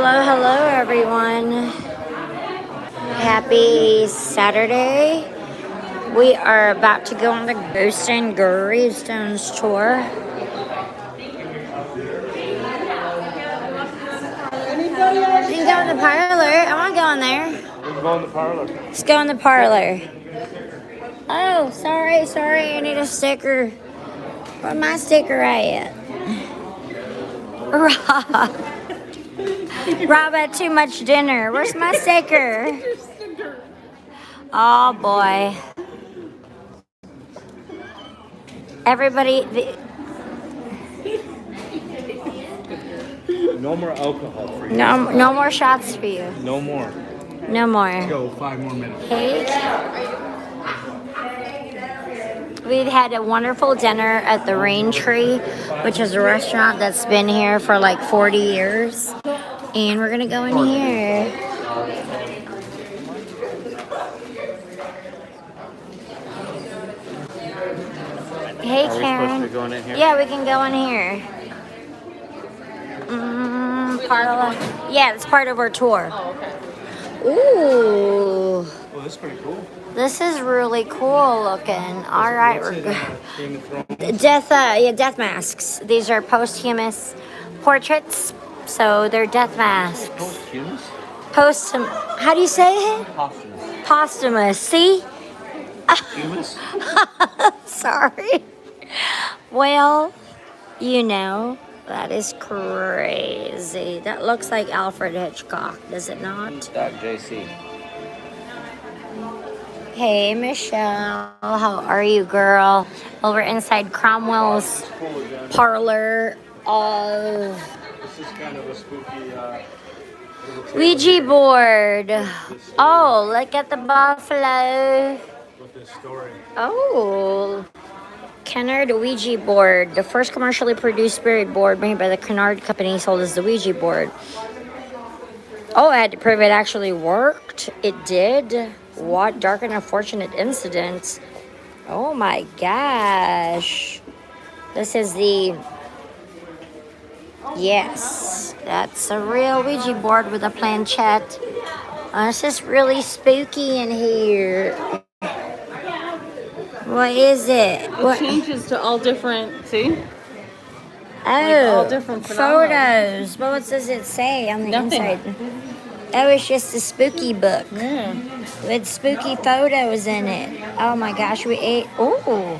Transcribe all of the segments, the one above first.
Hello, hello, everyone. Happy Saturday. We are about to go on the Ghost and Gravestones tour. You can go in the parlor. I want to go in there. We can go in the parlor. Let's go in the parlor. Oh, sorry. I need a sticker. Where's my sticker at? Rob had too much dinner. Where's my sticker? Oh boy. Everybody. No more alcohol for you. No more shots for you. No more. No more. Let's go 5 more minutes. Cake. We've had a wonderful dinner at the Rain Tree, which is a restaurant that's been here for like 40 years. And we're gonna go in here. Hey, Are we Karen. supposed to be going in here? Yeah, we can go in here. Parlor. Yeah, it's part of our tour. Oh, okay. Ooh. Well, this is pretty cool. This is really cool looking. All right, we're good. Game of Thrones. Death masks. These are posthumous portraits, so they're death masks. Posthumous? How do you say it? Posthumous. Posthumous. See? Hummus? Sorry. Well, that is crazy. That looks like Alfred Hitchcock, does it not? JC. Hey, Michelle. How are you, girl? Well, we're inside Cromwell's Parlor of This is kind of a spooky Ouija Board. Oh, look at the buffalo. with this story. Oh, Kennard Ouija Board. The first commercially produced spirit board made by the Kennard Company sold as the Ouija Board. Oh, I had to prove it actually worked. It did. What dark and unfortunate incidents. Oh my gosh. This is yes, that's a real Ouija board with a planchette. It's just really spooky in here. What is it? It changes to all different, see? Oh, all different phenomena. photos. But what does it say on the Nothing. inside? Oh, it's just a spooky book Yeah. with spooky photos in it. Oh my gosh, we ate. Ooh.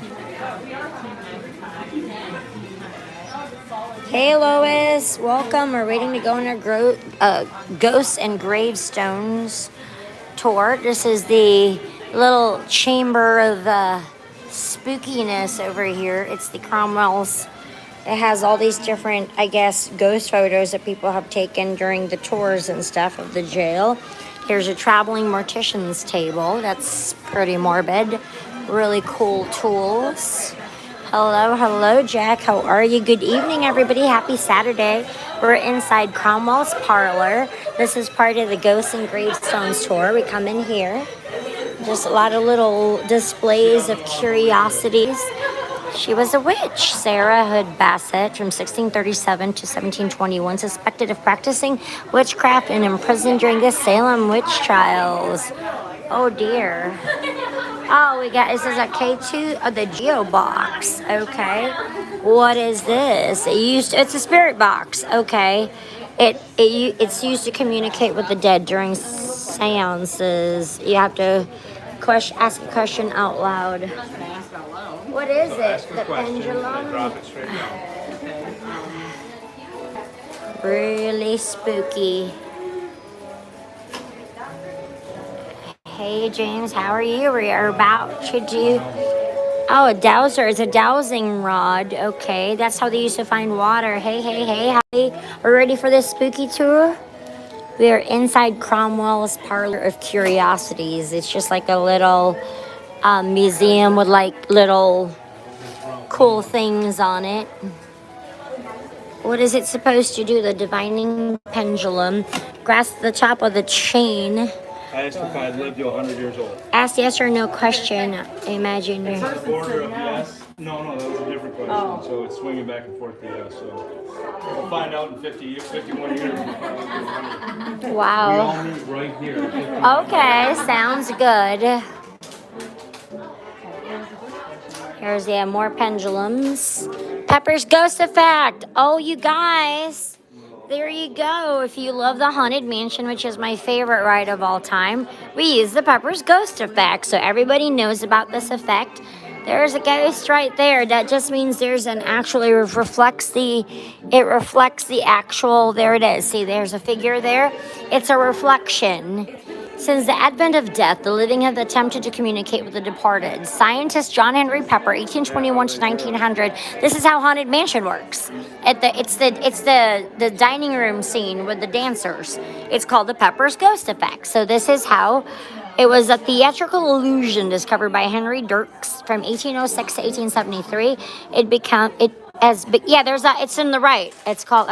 Hey, Lois. Welcome. We're waiting to go on our Ghosts and Gravestones tour. This is the little chamber of spookiness over here. It's the Cromwell's. It has all these different, I guess, ghost photos that people have taken during the tours and stuff of the jail. Here's a traveling mortician's table. That's pretty morbid. Really cool tools. Hello, Jack. How are you? Good evening, everybody. Happy Saturday. We're inside Cromwell's Parlor. This is part of the Ghosts and Gravestones tour. We come in here. Just a lot of little displays of curiosities. She was a witch, Sarah Hood Bassett, from 1637 to 1721, suspected of practicing witchcraft and imprisoned during the Salem witch trials. Oh dear. Oh, this is a K2 of the Geo box. Okay. What is this? It's a spirit box. Okay. It's used to communicate with the dead during seances. You have to ask a question out loud. What is it? The pendulum? Drop it straight down. Really spooky. Hey, James, how are you? We are about to do... Oh, a dowser. It's a dowsing rod. Okay, that's how they used to find water. Hey. Are we ready for this spooky tour? We are inside Cromwell's Parlor of Curiosities. It's just like a little museum with like little cool things on it. What is it supposed to do? The divining pendulum. Grasp the top of the chain. I asked if I had lived to 100 years old. Ask yes or no question. Imagine. The border of yes. No, that was a different question. Oh. So it's swinging back and forth, yeah. So we'll find out in 50 years, 51 years. We'll probably do 100. Wow. We all meet right here. Okay, sounds good. Here's more pendulums. Pepper's Ghost Effect. Oh, you guys. There you go. If you love the Haunted Mansion, which is my favorite ride of all time, we use the Pepper's Ghost Effect. So everybody knows about this effect. There's a ghost right there. That just means there's an actual, it reflects the actual, there it is. See, there's a figure there. It's a reflection. Since the advent of death, the living have attempted to communicate with the departed. Scientist John Henry Pepper, 1821 to 1900. This is how Haunted Mansion works. It's the dining room scene with the dancers. It's called the Pepper's Ghost Effect. So this is how it was a theatrical illusion discovered by Henry Dirks from 1806 to 1873. It's in the right. It's called.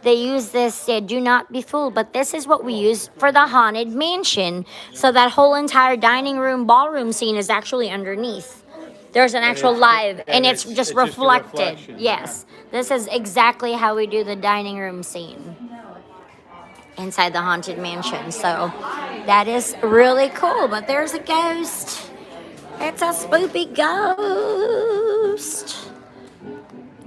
They use this, do not be fooled, but this is what we use for the Haunted Mansion. So that whole entire dining room, ballroom scene is actually underneath. There's an actual live, and it's just reflected. Yes, this is exactly how we do the dining room scene inside the Haunted Mansion. So that is really cool, but there's a ghost. It's a spoopy ghost.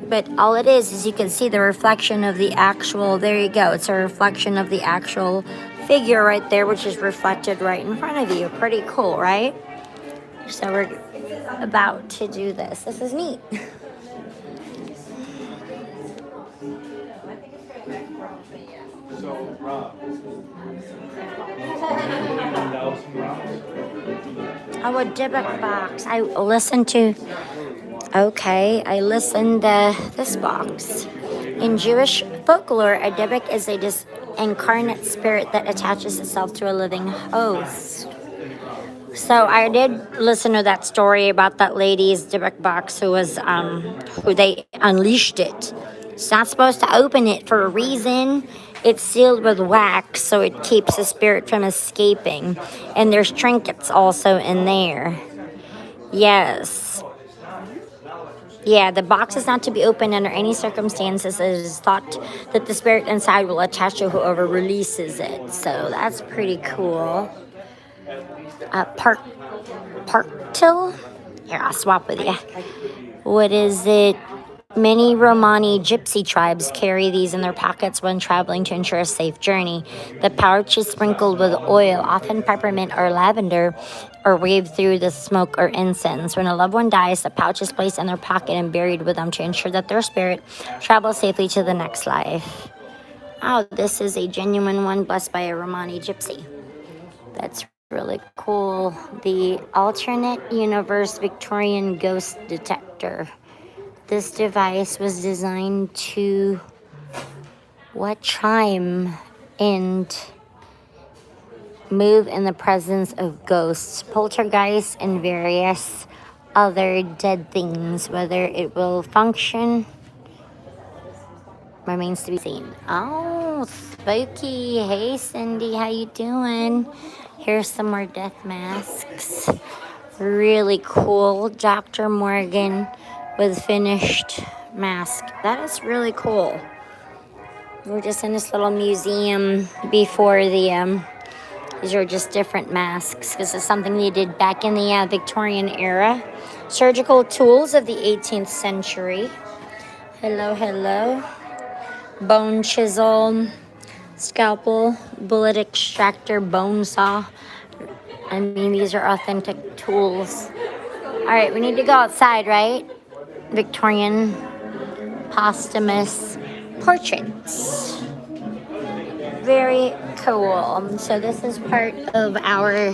But all it is you can see the reflection of the actual, there you go. It's a reflection of the actual figure right there, which is reflected right in front of you. Pretty cool, right? So we're about to do this. This is neat. So, Rob. Oh, a Dybbuk box. I listened to this box. In Jewish folklore, a Dybbuk is a incarnate spirit that attaches itself to a living host. So I did listen to that story about that lady's Dybbuk box who they unleashed it. It's not supposed to open it for a reason. It's sealed with wax, so it keeps the spirit from escaping. And there's trinkets also in there. Yes. Yeah, the box is not to be opened under any circumstances. It is thought that the spirit inside will attach to whoever releases it. So that's pretty cool. Parktil? Here, I'll swap with you. What is it? Many Romani gypsy tribes carry these in their pockets when traveling to ensure a safe journey. The pouch is sprinkled with oil, often peppermint or lavender, or waved through the smoke or incense. When a loved one dies, the pouch is placed in their pocket and buried with them to ensure that their spirit travels safely to the next life. Oh, this is a genuine one blessed by a Romani gypsy. That's really cool. The alternate universe Victorian ghost detector. This device was designed to watch time and move in the presence of ghosts, poltergeists, and various other dead things. Whether it will function remains to be seen. Oh, spooky. Hey, Cindy, how you doing? Here's some more death masks. Really cool. Dr. Morgan with finished mask. That is really cool. We're just in this little museum before the these are just different masks. This is something they did back in the Victorian era. Surgical tools of the 18th century. Hello. Bone chisel, scalpel, bullet extractor, bone saw. I mean, these are authentic tools. All right, we need to go outside, right? Victorian posthumous portraits. Very cool. So this is part of our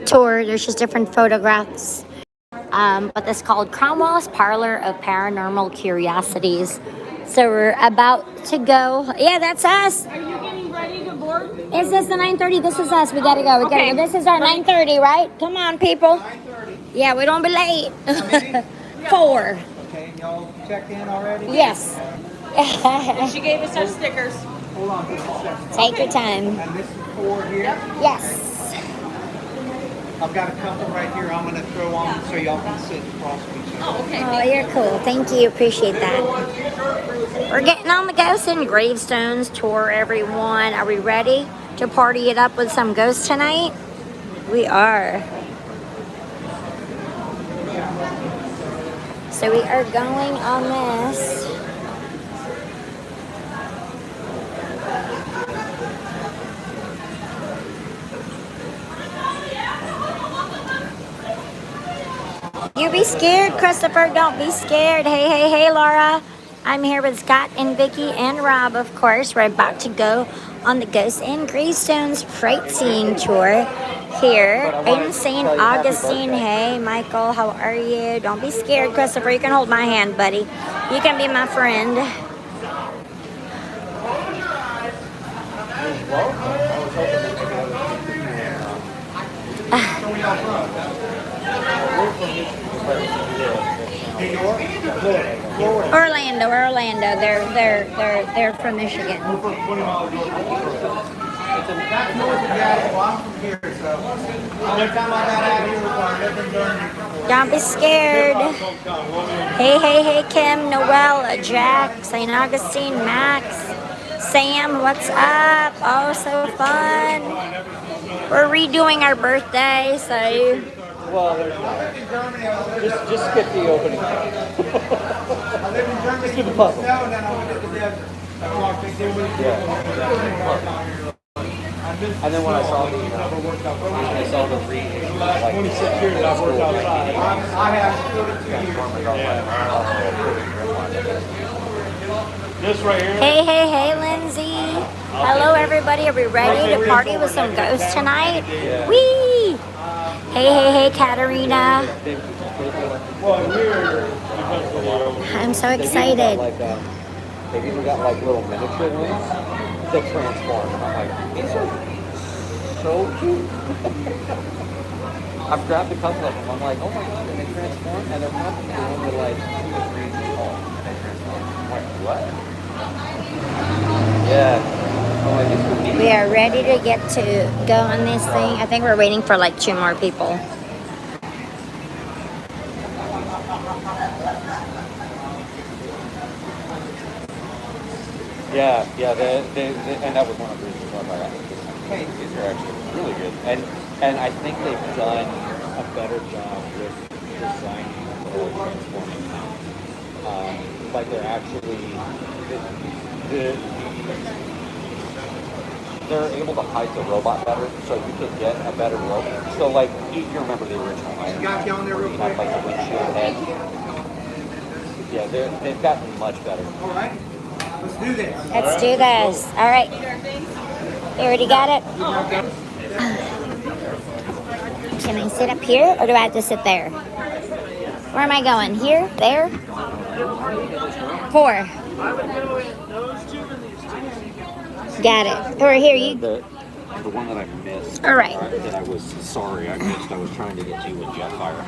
tour. There's just different photographs. But this is called Cromwell's Parlor of Paranormal Curiosities. So we're about to go. Yeah, that's us. Are you getting ready to board? Is this the 9:30? This is us. We gotta go. Okay. This is our 9:30, right? Come on, people. 9:30. Yeah, we don't be late. 4. Okay, y'all checked in already? Yes. She gave us our stickers. Hold on just a second. Take your time. And this is 4 here? Yes. I've got a couple right here I'm gonna throw on so y'all can sit across from each other. Oh, okay. Oh, you're cool. Thank you. Appreciate that. We're getting on the Ghosts and Gravestones tour, everyone. Are we ready to party it up with some ghosts tonight? We are. So we are going on this. You be scared, Christopher. Don't be scared. Hey, hey, hey, Laura. I'm here with Scott and Vicky and Rob, of course. We're about to go on the Ghosts and Gravestones Frightseeing tour here in St. Augustine. Hey, Michael, how are you? Don't be scared, Christopher. You can hold my hand, buddy. You can be my friend. Orlando. They're from Michigan. That's north of Seattle. I'm from here, so only time I got out here was when I lived in Germany before. Don't be scared. Hey, hey, hey, Kim, Noel, Jack, St. Augustine, Max, Sam, what's up? Oh, so fun. We're redoing our birthday, so Well, just skip the opening. I lived in Germany Just do the for puzzle. snow, and then I went to the desert. That's why I think they would And then when I saw the reading, like 26 years I've worked outside. I have 42 years. This right here. hey, hey, hey, Lindsay. Hello, everybody. Are we ready to party with some ghosts tonight? Whee! Hey, hey, hey, Katarina. Well, here. I'm so excited. They've even got like little miniature ones that transform. And I'm like, these are so cute. I've grabbed a couple of them. I'm like, oh my god, and they transform, and they're probably only like 2 or 3 inches tall. And they transform. I'm like, what? Yeah. Oh, I just would We are ready to get to go on this thing. I think we're waiting for like 2 more people. Yeah, and that was one of the reasons why I got this. Hey, these are actually really good, and I think they've done a better job with designing the whole transforming town. Like they're actually they're able to hide the robot better, so you can get a better rope. So like you remember the original Iron Man, where you had like the windshield head. Yeah, they've gotten much better. All right, let's do this. Let's do this. All right. You already got it? Can I sit up here or do I have to sit there? Where am I going? Here? There? 4. Got it. Or here, you. The one that I missed. All right. That I was sorry I missed. I was trying to get to with Jetfire.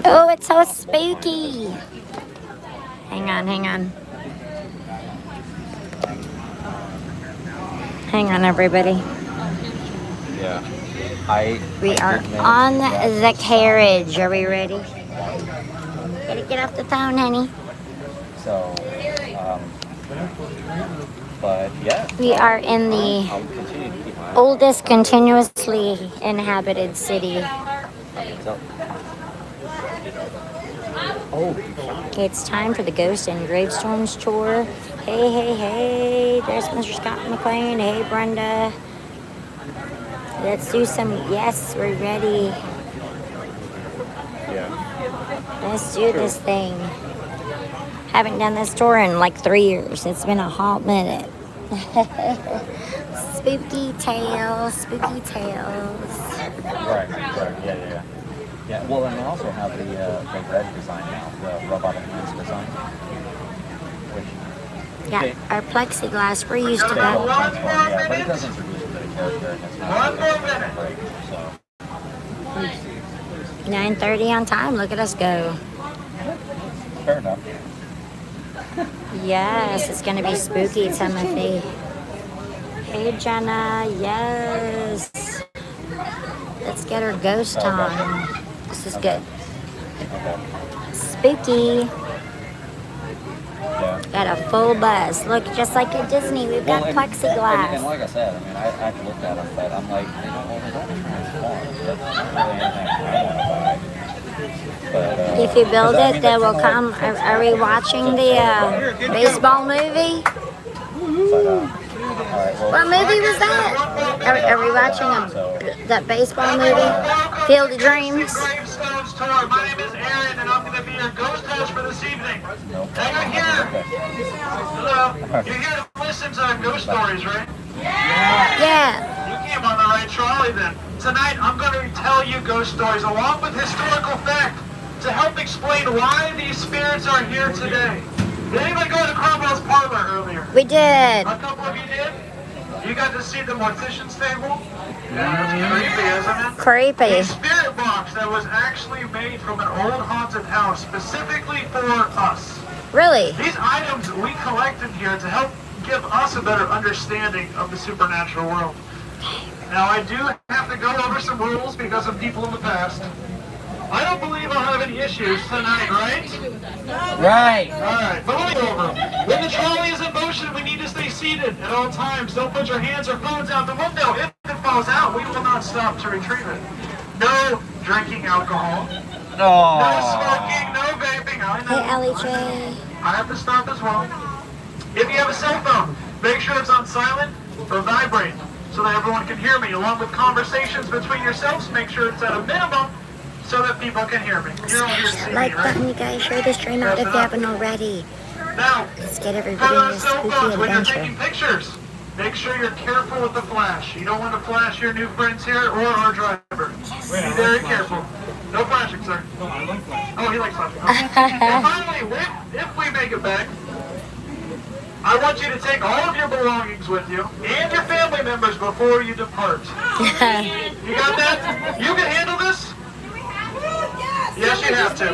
Oh, it's so spooky. Hang on. Hang on, everybody. Yeah. We are on the carriage. Are we ready? Gotta get off the phone, honey. So, but yeah. We are in the I'll continue to keep my eye oldest continuously inhabited city. So. Oh, It's time for the Ghost and Gravestones tour. Hey, there's Mr. Scott McLean. Hey, Brenda. Let's do some, yes, we're ready. yeah. Let's do this thing. Haven't done this tour in like 3 years. It's been a hot minute. Spooky tales. Right. Yeah. Yeah. Well, and they also have the red design now, the robot hands design, which Yeah, our plexiglass, we're used to they don't that. transform. Yeah, but it does introduce a bit of character, and it's not break. So 9:30 on time. Look at us go. fair enough. Yes, it's gonna be spooky, Timothy. Hey, Jenna. Yes. Let's get our ghost on. This is good. Okay. Spooky. Yeah. Got a full bus. Look, just like at Disney, we've got plexiglass. And like I said, I mean, I've looked at them, but I'm like, they don't transform. That's not really anything I want to buy. But, If you build it, they will they're come. Are we watching the baseball movie? But, all right, well, What movie was that? Are we watching that baseball movie? Field of Dreams? Gravestones tour. My name is Aaron, and I'm going to be your ghost host for this evening. Hey, you're here. Hello. You're here to listen to ghost stories, right? Yeah. You came on the right trolley then. Tonight, I'm going to tell you ghost stories along with historical fact to help explain why these spirits are here today. Did anybody go to Cromwell's Parlor earlier? We did. A couple of you did? You got to see the mortician's table? Yeah, that's creepy, isn't it? Creepy. A spirit box that was actually made from an old haunted house specifically for us. Really? These items we collected here to help give us a better understanding of the supernatural world. Now, I do have to go over some rules because of people in the past. I don't believe I'll have any issues tonight, right? right. Alright, but let me go over. When the trolley is in motion, we need to stay seated at all times. Don't put your hands or phones out the window. If it falls out, we will not stop to retrieve it. No drinking alcohol. No. No smoking, no vaping. I know. Hey, LEJ. I have to stop as well. If you have a cell phone, make sure it's on silent or vibrate so that everyone can hear me. Along with conversations between yourselves, make sure it's at a minimum so that people can hear me. You're all here to see Like me, right? button, you guys. Share the stream out if you haven't already. Now, Let's get for everybody in those this cell spooky phones, when you're adventure. taking pictures, make sure you're careful with the flash. You don't want to flash your new friends here or our driver. Be very careful. No flashing, sir. No, I like flashing. Oh, he likes flashing. Okay. And finally, if we make it back, I want you to take all of your belongings with you and your family members before you depart. You got that? You can handle this? Yes, you have to.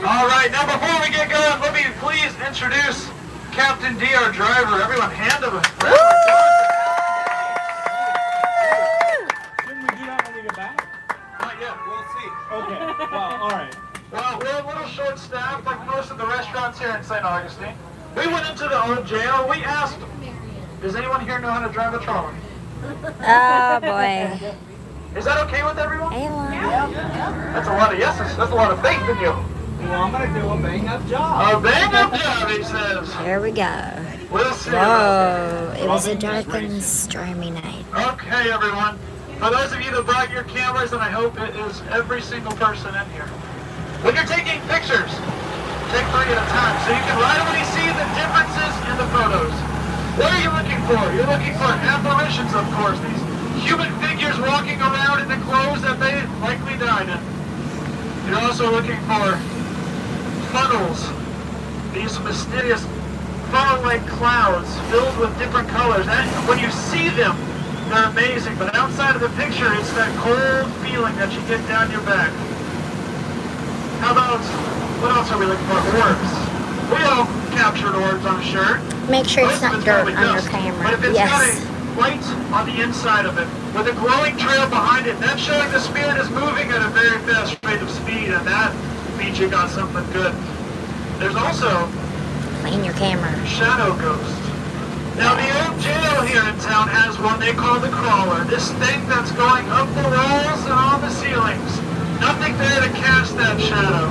All right, now before we get going, let me please introduce Captain D, our driver. Everyone, hand him a Shouldn't we do that when we get back? Not yet, we'll see. Okay. Wow. All right. Well, we're a little short-staffed, like most of the restaurants here in St. Augustine. We went into the old jail. We asked them, does anyone here know how to drive a trolley? Oh, boy. Is that okay with everyone? Hey, Lon. That's a lot of yeses. That's a lot of faith in you. Well, I'm gonna do a bang-up job. A bang-up job, he says. Here we go. We'll see. Whoa. It was a dark and stormy night. Okay, everyone. For those of you that brought your cameras, and I hope it is every single person in here, when you're taking pictures, take 3 at a time so you can right away see the differences in the photos. What are you looking for? You're looking for apparitions, of course. These human figures walking around in the clothes that they likely died in. You're also looking for funnels. These mysterious funnel-like clouds filled with different colors. And when you see them, they're amazing. But outside of the picture, it's that cold feeling that you get down your back. How about, what else are we looking for? Orbs. We all captured orbs, I'm sure. Make sure it's Most not of dirt probably on your dust. But camera. if it's got Yes. a light on the inside of it, with a glowing trail behind it, that's showing the spirit is moving at a very fast rate of speed, and that means you got something good. There's also Clean your camera. Shadow Ghost. Now the old jail here in town has one they call the Crawler. This thing that's going up the walls and on the ceilings. Nothing there to cast that shadow.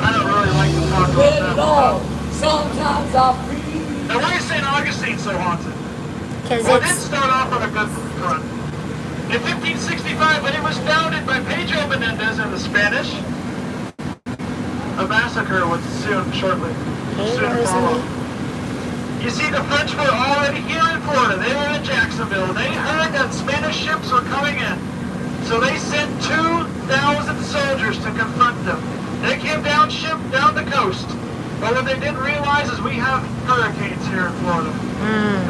I don't really like to talk about that. Sometimes I Now why is St. Augustine so haunted? Because Well, it didn't it's start off on a good front. In 1565, when it was founded by Pedro Menendez in the Spanish, a massacre was shortly Hey, follow. Rosalie. You see, the French were already here in Florida. They were in Jacksonville. They heard that Spanish ships were coming in. So they sent 2,000 soldiers to confront them. They came down the coast. But what they didn't realize is we have hurricanes here in Florida.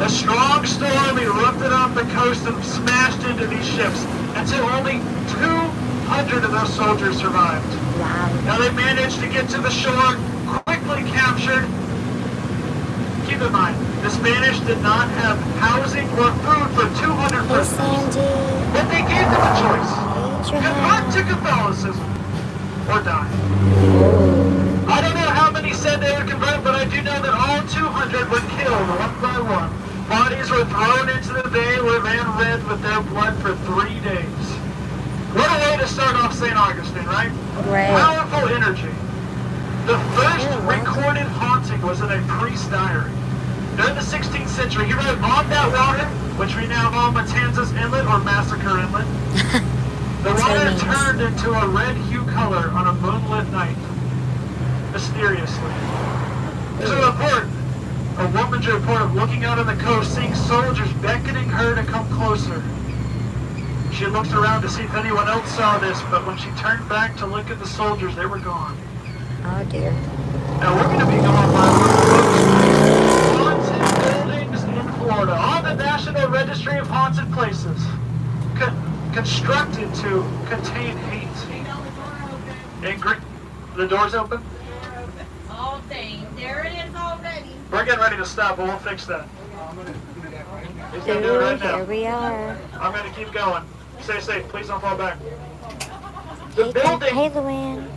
A strong storm erupted off the coast and smashed into these ships until only 200 of those soldiers survived. Wow. Now they managed to get to the shore, quickly captured keep in mind, the Spanish did not have housing or food for 200 Hey, prisoners. Sandy. But they gave them a choice. Hey, Convert to Johanna. Catholicism or die. I don't know how many said they would convert, but I do know that all 200 were killed one by one. Bodies were thrown into the bay where it ran red with their blood for 3 days. What a way to start off St. Augustine, right? Right. Powerful energy. The first recorded haunting was in a priest's diary. During the 16th century, he wrote on that water, which we now call Matanzas Inlet or Massacre Inlet. The water turned into a red hue color on a moonlit night. Mysteriously. There's a report, a woman's report of looking out on the coast, seeing soldiers beckoning her to come closer. She looked around to see if anyone else saw this, but when she turned back to look at the soldiers, they were gone. Oh, dear. Now we're going to be going by haunted buildings in Florida on the National Registry of Haunted Places, constructed to contain hate. The door's open? All day. There it is already. We're getting ready to stop, but we'll fix that. He's going to do it Ooh, right now. here we are. I'm going to keep going. Stay safe. Please don't fall back. Hey, The building hey, Luann.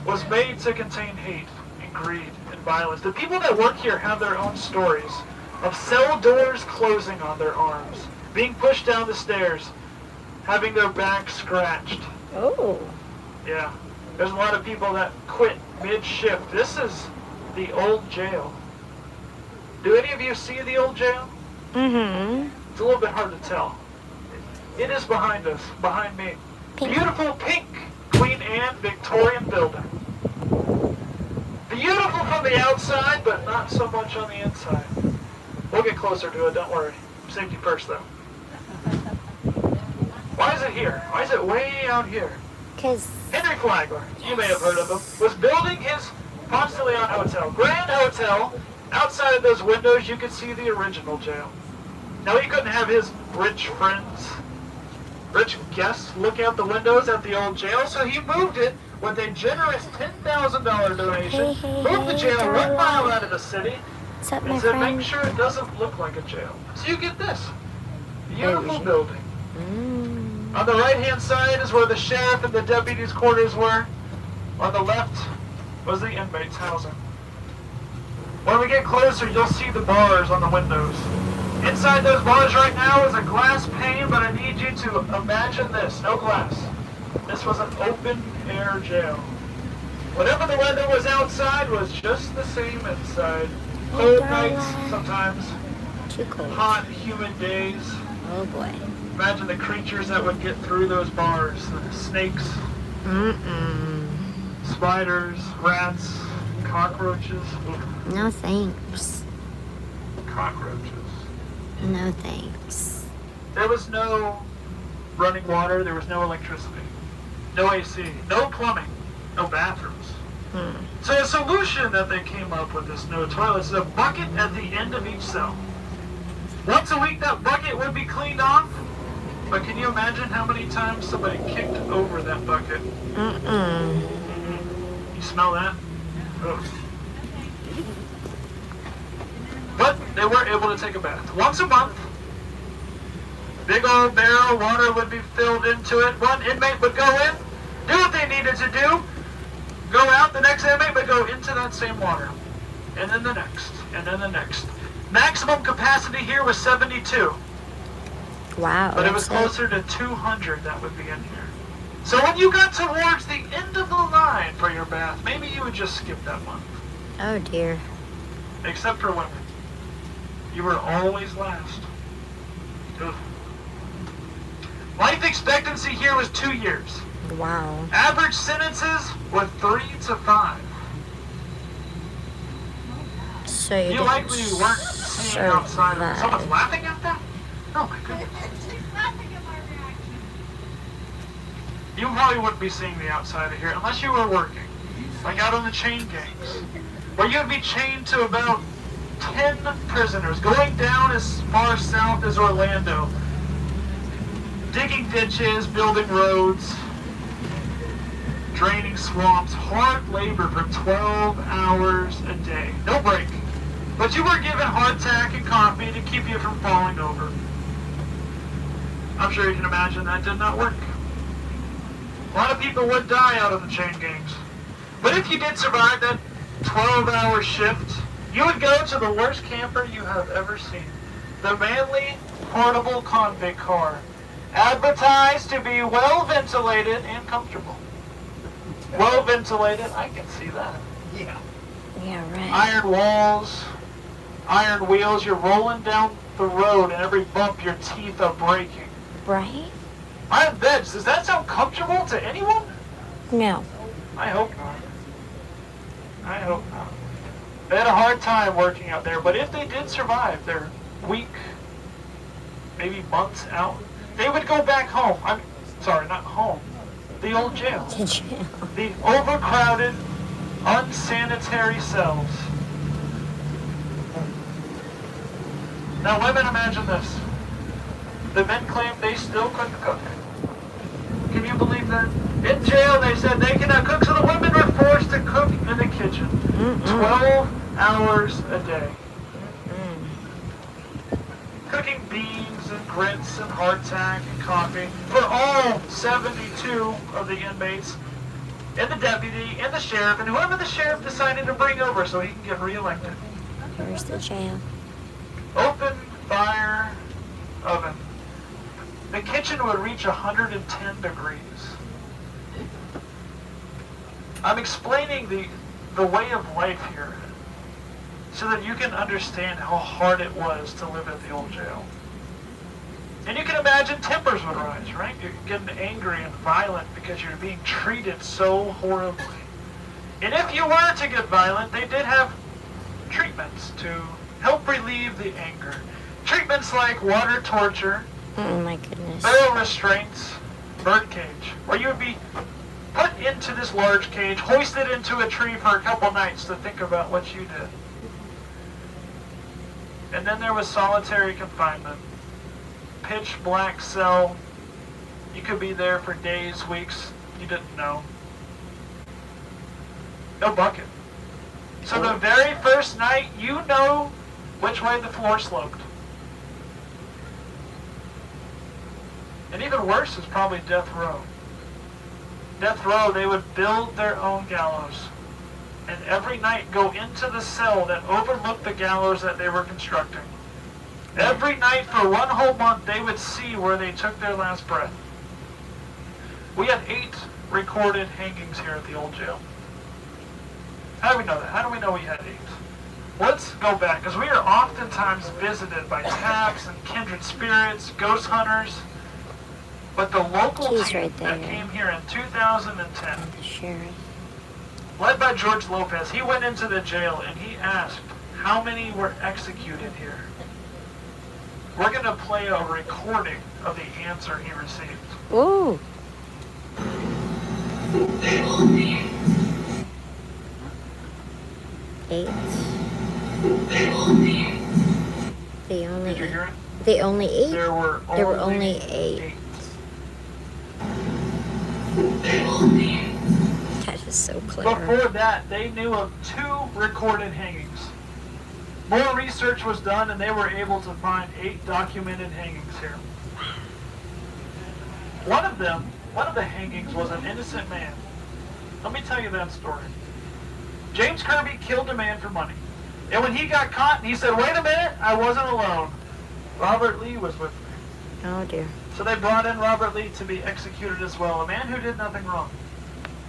was made to contain hate and greed and violence. The people that work here have their own stories of cell doors closing on their arms, being pushed down the stairs, having their backs scratched. Oh. Yeah. There's a lot of people that quit mid-shift. This is the old jail. Do any of you see the old jail? Mm-hmm. It's a little bit hard to tell. It is behind us, behind me. Pink. Beautiful pink Queen Anne Victorian building. Beautiful from the outside, but not so much on the inside. We'll get closer to it, don't worry. Safety first, though. Why is it here? Why is it way out here? Because... Henry Flagler, you may have heard of him, was building his Poncillion Hotel. Grand Hotel. Outside of those windows, you could see the original jail. Now, he couldn't have his rich friends, rich guests look out the windows at the old jail, so he moved it with a generous $10,000 donation, moved the jail 1 mile out of the city, What's up, my and said, friend? make sure it doesn't look like a jail. So you get this. Beautiful building. On the right-hand side is where the sheriff and the deputies' quarters were. On the left was the inmates' housing. When we get closer, you'll see the bars on the windows. Inside those bars right now is a glass pane, but I need you to imagine this. No glass. This was an open-air jail. Whatever the weather was outside was just the same inside. Cold nights sometimes. Too cold. Hot, humid days. Oh, boy. Imagine the creatures that would get through those bars. The snakes, spiders, rats, cockroaches. Oof. No thanks. Cockroaches. No thanks. There was no running water. There was no electricity. No AC. No plumbing. No bathrooms. So the solution that they came up with is no toilets. Is a bucket at the end of each cell. Once a week that bucket would be cleaned off. But can you imagine how many times somebody kicked over that bucket? You smell that? Ugh. But they were able to take a bath. Once a month, big old barrel of water would be filled into it. One inmate would go in, do what they needed to do, go out, the next inmate would go into that same water. And then the next, and then the next. Maximum capacity here was 72. Wow. But it was closer to 200 that would be in here. So when you got towards the end of the line for your bath, maybe you would just skip that month. Oh, dear. Except for women. You were always last. Ugh. Life expectancy here was 2 years. Wow. Average sentences were 3 to 5. So you You didn't likely weren't seeing outside of survive. someone's laughing at that? Oh my goodness. You probably wouldn't be seeing the outside of here unless you were working. Like out on the chain gangs. Where you'd be chained to about 10 prisoners, going down as far south as Orlando. Digging ditches, building roads, draining swamps, hard labor for 12 hours a day. No break. But you were given hardtack and coffee to keep you from falling over. I'm sure you can imagine that did not work. A lot of people would die out of the chain gangs. But if you did survive that 12-hour shift, you would go to the worst camper you have ever seen. The Manly Portable Convict Car, advertised to be well ventilated and comfortable. Well ventilated, I can see that. Yeah. Yeah, right. Iron walls, iron wheels, you're rolling down the road and every bump your teeth are breaking. Right? Iron beds, does that sound comfortable to anyone? No. I hope not. I hope not. They had a hard time working out there, but if they did survive their week, maybe months out, they would go back home. I'm sorry, not home. The old jail. The jail. The overcrowded, unsanitary cells. Now women, imagine this. The men claim they still couldn't cook. Can you believe that? In jail they said they cannot cook, so the women were forced to cook in the kitchen. 12 hours a day. Cooking beans and grits and hardtack and coffee for all 72 of the inmates, and the deputy, and the sheriff, and whoever the sheriff decided to bring over so he can get reelected. Here's the jail. Open fire oven. The kitchen would reach 110 degrees. I'm explaining the way of life here so that you can understand how hard it was to live at the old jail. And you can imagine tempers would rise, right? You're getting angry and violent because you're being treated so horribly. And if you were to get violent, they did have treatments to help relieve the anger. Treatments like water torture, Oh my goodness. barrel restraints, birdcage, where you would be put into this large cage, hoisted into a tree for a couple nights to think about what you did. And then there was solitary confinement. Pitch black cell. You could be there for days, weeks. You didn't know. No bucket. So the very first night, you know which way the floor sloped. And even worse is probably death row. Death row, they would build their own gallows. And every night go into the cell that overlooked the gallows that they were constructing. Every night for one whole month, they would see where they took their last breath. We had 8 recorded hangings here at the old jail. How do we know that? How do we know we had 8? Let's go back, because we are oftentimes visited by taps and kindred spirits, ghost hunters. But the local He's team right that there. came here in 2010, The sheriff. led by George Lopez, he went into the jail and he asked how many were executed here. We're going to play a recording of the answer he received. Ooh. Eight. They only Did you hear it? They only 8? There were only 8. That is so clever. Before that, they knew of 2 recorded hangings. More research was done and they were able to find 8 documented hangings here. One of the hangings was an innocent man. Let me tell you that story. James Kirby killed a man for money. And when he got caught, he said, "Wait a minute, I wasn't alone. Robert Lee was with me." Oh dear. So they brought in Robert Lee to be executed as well, a man who did nothing wrong.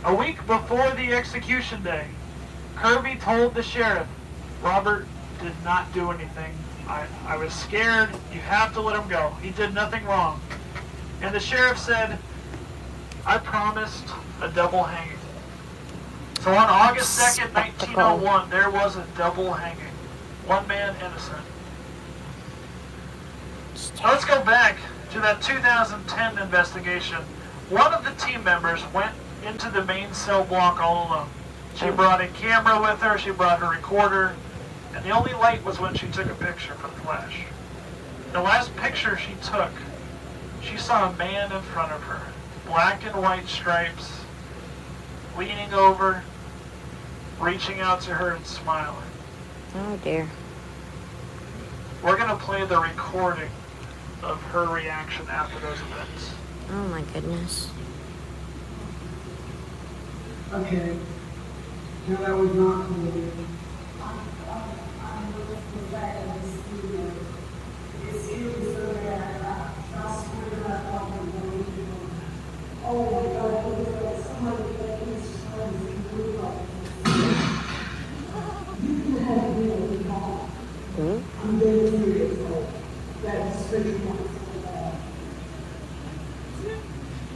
A week before the execution day, Kirby told the sheriff, "Robert did not do anything. I was scared. You have to let him go. He did nothing wrong." And the sheriff said, "I promised a double hanging." So on August 2nd, 1901, there was a double hanging. One man innocent. Now let's go back to that 2010 investigation. One of the team members went into the main cell block all alone. She brought a camera with her, she brought her recorder, and the only light was when she took a picture from flash. The last picture she took, she saw a man in front of her, black and white stripes, leaning over, reaching out to her and smiling. Oh dear. We're going to play the recording of her reaction after those events. Oh my goodness. Okay. No, that was not cool.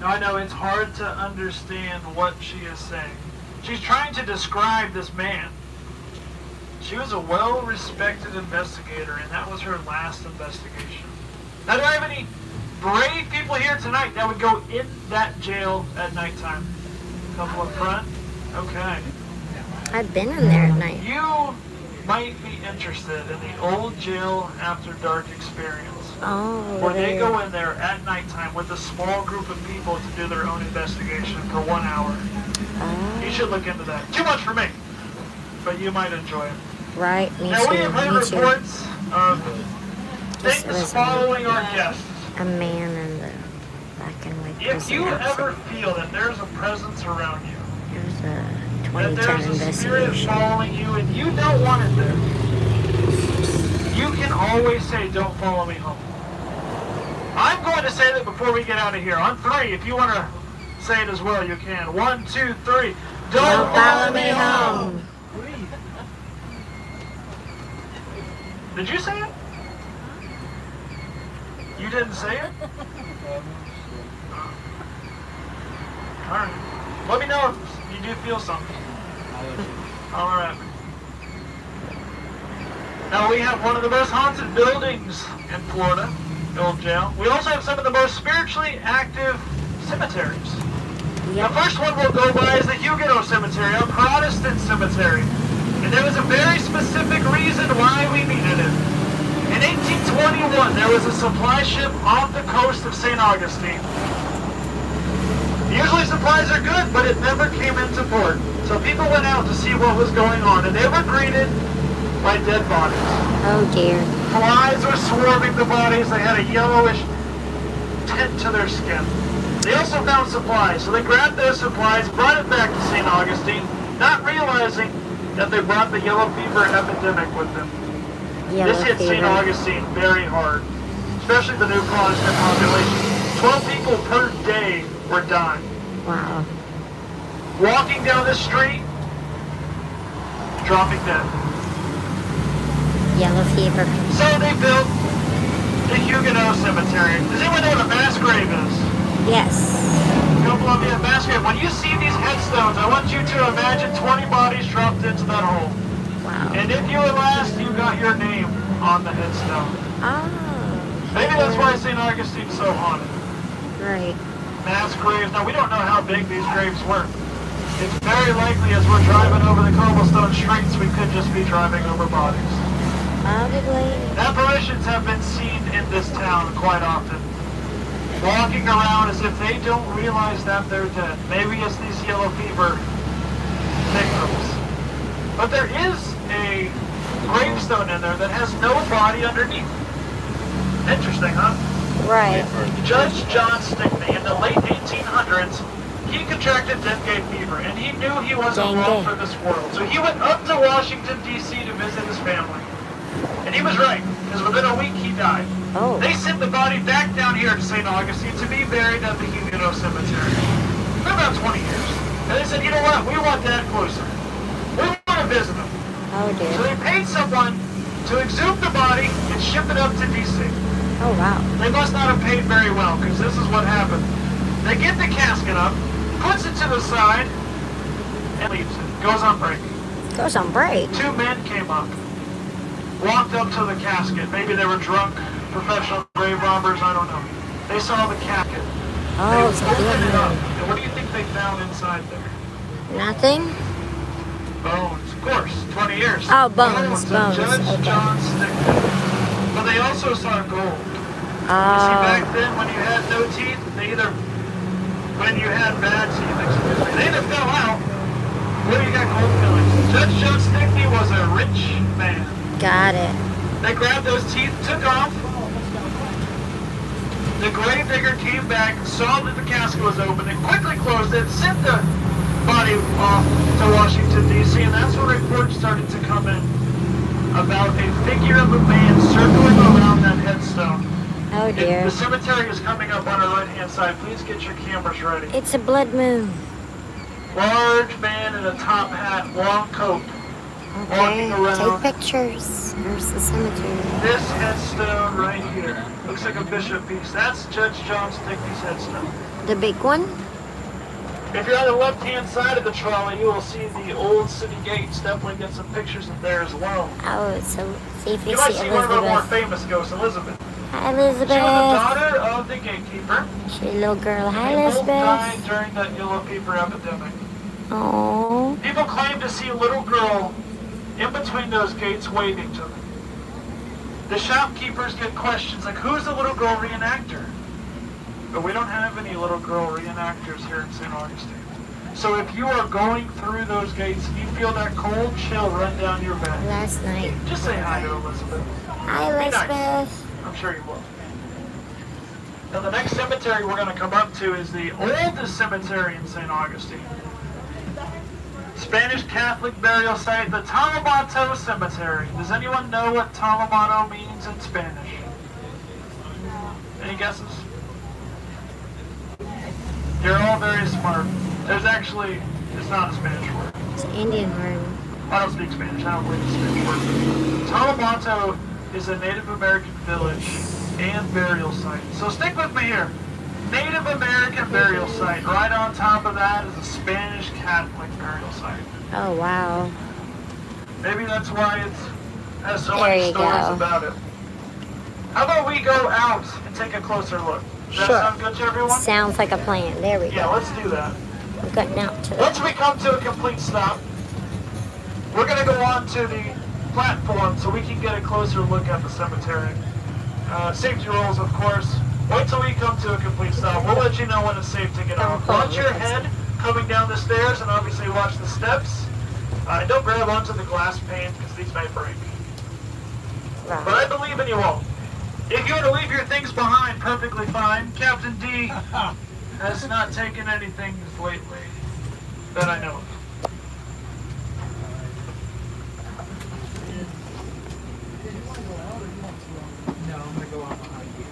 Now I know it's hard to understand what she is saying. She's trying to describe this man. She was a well-respected investigator, and that was her last investigation. Now, do I have any brave people here tonight that would go in that jail at nighttime? Couple up front? Okay. I've been in there at night. You might be interested in the old jail after dark experience. Oh, Where they go in there at nighttime with a small group of people to do their own investigation for 1 hour. You should look into that. Too much for me, but you might enjoy it. right, me Now we too, have heard me too. reports of Guess it things was following our guests. a man in the black and white If prison you ever outfit. feel that there's a presence around you, There's a that 2010 there's a spirit investigation. following you and you don't want it there, you can always say, don't follow me home. I'm going to say that before we get out of here. On 3, if you want to say it as well, you can. 1, 2, 3. Don't follow me home. Did you say it? You didn't say it? Alright. Let me know if you do feel something. Alright. Now we have one of the most haunted buildings in Florida, the old jail. We also have some of the most spiritually active cemeteries. The first one we'll go by is the Huguenot Cemetery, a Protestant cemetery. And there was a very specific reason why we needed it. In 1821, there was a supply ship off the coast of St. Augustine. Usually supplies are good, but it never came into port. So people went out to see what was going on, and they were greeted by dead bodies. Oh dear. Flies were swarming the bodies. They had a yellowish tint to their skin. They also found supplies, so they grabbed those supplies, brought it back to St. Augustine, not realizing that they brought the yellow fever epidemic with them. Yellow This hit St. fever. Augustine very hard, especially the new Protestant population. 12 people per day were dying. Wow. Walking down the street, dropping dead. Yellow fever. So they built the Huguenot Cemetery. Does anyone know what a mass grave is? Yes. Couple of you at mass grave. When you see these headstones, I want you to imagine 20 bodies dropped into that hole. Wow. And if you were last, you got your name on the headstone. Oh. Maybe that's why St. Augustine's so haunted. Right. Mass graves. Now, we don't know how big these graves were. It's very likely as we're driving over the cobblestone streets, we could just be driving over bodies. Probably. Apparitions have been seen in this town quite often. Walking around as if they don't realize that they're dead. Maybe it's these yellow fever victims. But there is a gravestone in there that has no body underneath. Interesting, huh? Right. Judge John Stickney, in the late 1800s, he contracted dengue fever, and he knew he wasn't long for this world. So he went up to Washington, D.C. to visit his family. And he was right, because within a week he died. Oh. They sent the body back down here to St. Augustine to be buried at the Huguenot Cemetery for about 20 years. And they said, you know what, we want that closer. We want to visit him. Oh So dear. they paid someone to exhume the body and ship it up to D.C. Oh wow. They must not have paid very well, because this is what happened. They get the casket up, puts it to the side, and leaves it. Goes on break. Goes on break. 2 men came up, walked up to the casket. Maybe they were drunk, professional grave robbers, I don't know. They saw the casket. Oh, They so opened it up. yeah. And what do you think they found inside there? Nothing? Bones, of course, 20 years. Oh, bones, of bones, Judge okay. John Stickney. But they also saw gold. You see, Oh. back then, when you had no teeth, when you had bad teeth, excuse me, they either fell out, or you got gold fillings. Judge John Stickney was a rich man. Got it. They grabbed those teeth, took off. The gravedigger came back, saw that the casket was open, and quickly closed it, sent the body off to Washington, D.C., and that's when reports started to come in about a figure of a man circling around that headstone. Oh dear. The cemetery is coming up on our right-hand side. Please get your cameras ready. It's a blood moon. Large man in a top hat, long coat, walking Okay, around. take pictures. There's the cemetery. This headstone right here looks like a bishop piece. That's Judge John Stickney's headstone. The big one? If you're on the left-hand side of the trolley, you will see the old city gates. Definitely get some pictures of there as well. Oh, so see if you You might see see one of our more Elizabeth. famous ghosts, Elizabeth. Hi, She was the Elizabeth. daughter of the gatekeeper. She's a little girl. Hi, They both died Elizabeth. during that yellow fever epidemic. Oh, People claim to see a little girl in between those gates waving to them. The shopkeepers get questions like, who's the little girl reenactor? But we don't have any little girl reenactors here in St. Augustine. So if you are going through those gates and you feel that cold chill run down your back, last night. just say hi to Elizabeth. Hi, Be nice. Elizabeth. I'm sure you will. Now the next cemetery we're going to come up to is the oldest cemetery in St. Augustine. Spanish Catholic burial site, the Tolomoto Cemetery. Does anyone know what Tolomoto means in Spanish? Any guesses? You're all very smart. There's actually, it's not a Spanish word. It's an Indian word. I don't speak Spanish. I don't believe it's a Spanish word. Tolomoto is a Native American village and burial site. So stick with me here. Native American burial site. Right on top of that is a Spanish Catholic burial site. Oh, wow. Maybe that's why it has so There many you stories go. about it. How about we go out and take a closer look? Does that Sure. sound good to everyone? Sounds like a plan. There we Yeah, go. let's do that. We're getting out to Once the... we come to a complete stop, we're going to go on to the platform so we can get a closer look at the cemetery. Safety rules, of course. Wait till we come to a complete stop. We'll let you know when it's safe to get off. Watch your head coming down the stairs and obviously watch the steps. And don't grab onto the glass pane because these may break. But I believe in you all. If you were to leave your things behind, perfectly fine. Captain D has not taken anything lately that I know of. No, I'm gonna go out behind you.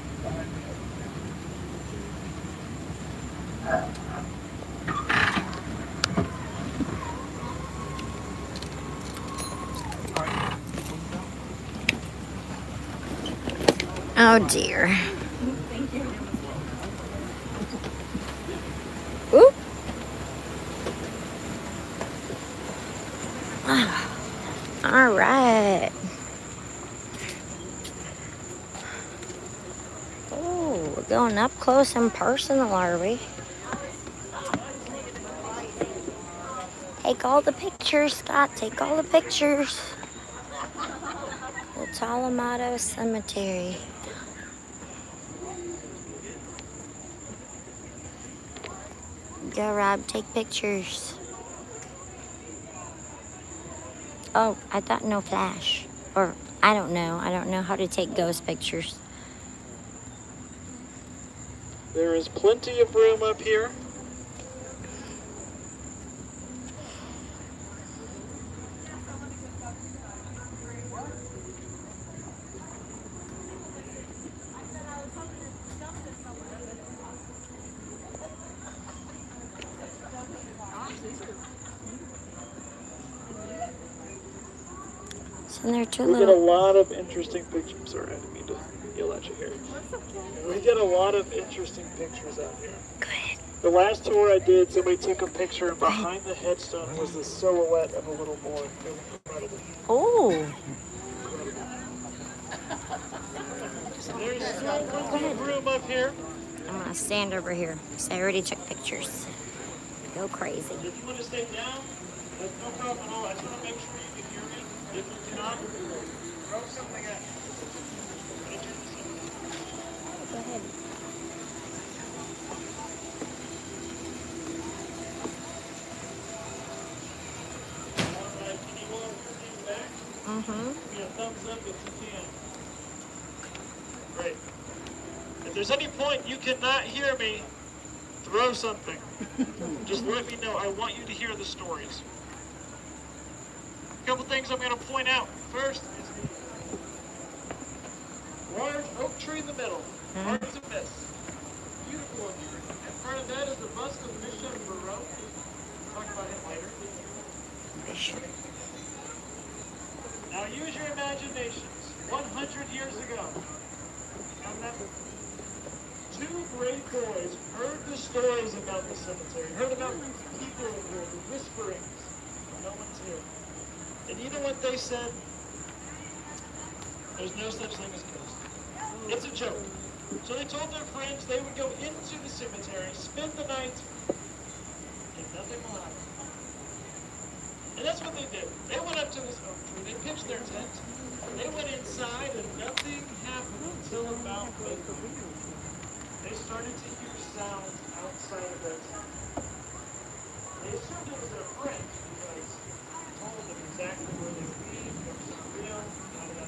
Oh, dear. Ooh. All right. Oh, we're going up close and personal, are we? Take all the pictures, Scott. Take all the pictures. The Tolomoto Cemetery. Go, Rob. Take pictures. Oh, I thought no flash. Or, I don't know. I don't know how to take ghost pictures. There is plenty of room up here. And there are two We get a little... lot of interesting pictures. Sorry, I didn't mean to yell at you here. We get a lot of interesting pictures out here. Good. The last tour I did, somebody took a picture, and behind the headstone was the silhouette of a little boy. It was incredible. Oh. There's plenty of room up here. I'm going to stand over here. So I already took pictures. Go crazy. If you want to stay down, that's no problem at all. I just want to make sure you can hear me. If you cannot, throw something at me. Go ahead. Alright, can you want to back? Mm-hmm. Give me a thumbs up if you can. If there's any point you cannot hear me, throw something. Just let me know. I want you to hear the stories. A couple things I'm going to point out. First is the large oak tree in the middle. Hard to miss. Beautiful up here. In front of that is the bust of Bishop Moreau. We'll talk about him later. Now use your imaginations. 100 years ago, two great boys heard the stories about the cemetery, heard about people in here, the whisperings. No one's here. And you know what they said? There's no such thing as ghosts. It's a joke. So they told their friends they would go into the cemetery, spend the night, and nothing will happen. And that's what they did. They went up to this oak tree, they pitched their tent, they went inside, and nothing happened until about midnight. They started to hear sounds outside of their tent. They assumed it was their friend because he told them exactly where they would be, it was real, yada.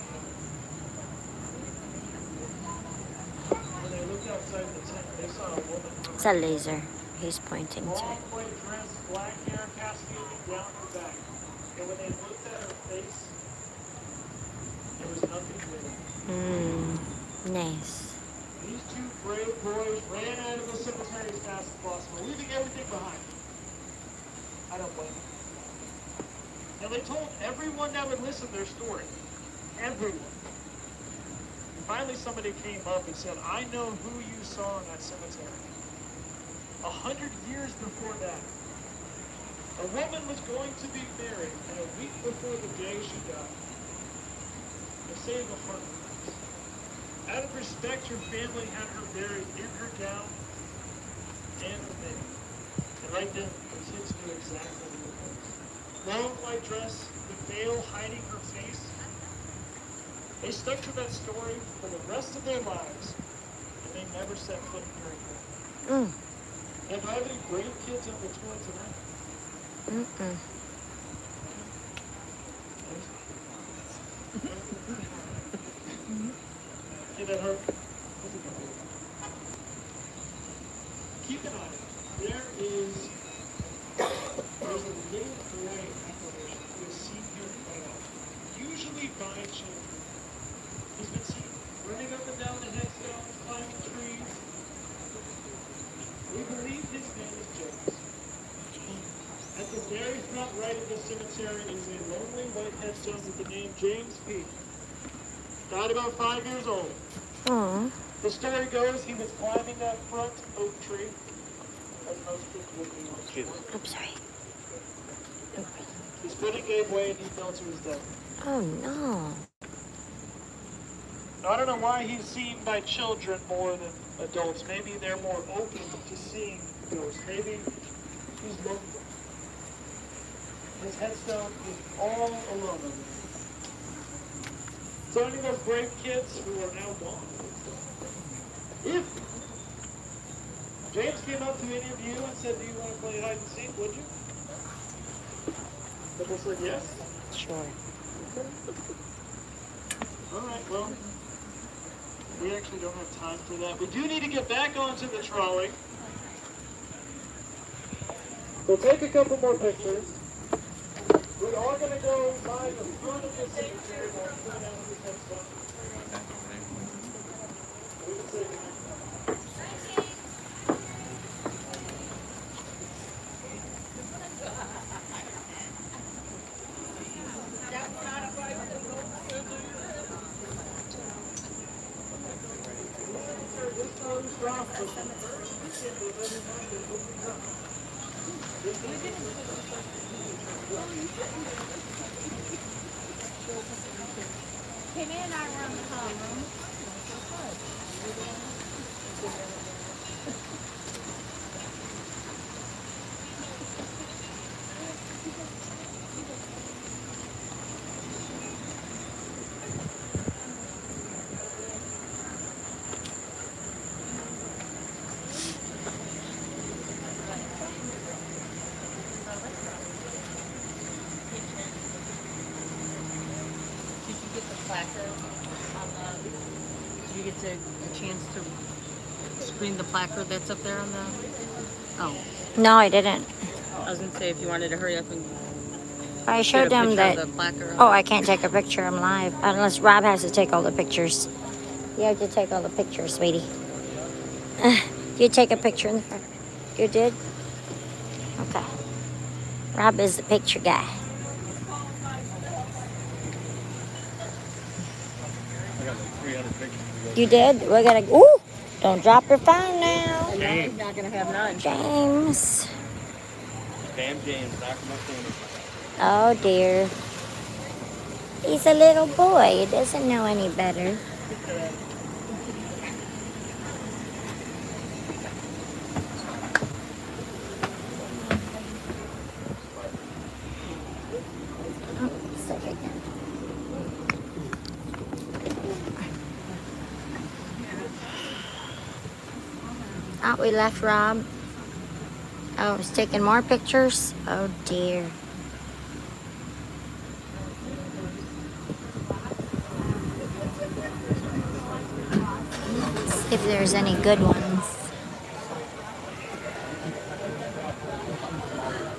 When they looked outside the tent, they saw a woman. It's a laser he's pointing to. Long white dress, black hair cascading down her back. And when they looked at her face, there was nothing there. Nice. These two brave boys ran out of the cemetery as fast as possible, leaving everything behind. I don't blame them. And they told everyone that would listen their story. Everyone. Finally, somebody came up and said, I know who you saw in that cemetery. 100 years before that, a woman was going to be married, and a week before the day she died, they saved a heart. Out of respect, her family had her buried in her gown and her veil. And right then, the kids knew exactly who it was. Long white dress, the veil hiding her face. They stuck to that story for the rest of their lives, and they never set foot in her again. And do I have any brave kids on the tour tonight? Did that hurt? Keep an eye. There's a little boy apparition who is seen here quite often, usually by children. He's been seen running up and down the headstones, climbing trees. We believe his name is James. At the very front right of the cemetery is a lonely white headstone with the name James P. Died about 5 years old. The story goes he was climbing that front oak tree, as most kids would be on shore. I'm sorry. His footing gave way and he fell to his death. Oh no. Now, I don't know why he's seen by children more than adults. Maybe they're more open to seeing ghosts. Maybe he's lonely. His headstone is all alone. So any of those brave kids who are now gone, if James came up to any of you and said, do you want to play hide and seek, would you? People said yes? Sure. Okay. All right, well, we actually don't have time for that. We do need to get back onto the trolley. We'll take a couple more pictures. We are going to go by the front of the cemetery while we go down to this next one. We can say goodnight. Kenny and I were in the common room. Did you get a chance to screen the placard that's up there on the... Oh, No, I didn't. I was gonna say if you wanted to hurry up and I get a showed them picture that. of the placard. Oh, I can't take a picture. I'm live. Unless Rob has to take all the pictures. You have to take all the pictures, sweetie. You take a picture in the front. You did? Okay. Rob is the picture guy. I got like 300 pictures to go. You did? We gotta. Ooh! Don't drop your phone now. No, he's not gonna have none. James. Damn James, knock him up in. Oh dear. He's a little boy. He doesn't know any better. Oh, second. Oh, we left Rob. Oh, he's taking more pictures. Oh dear. Let's see if there's any good ones.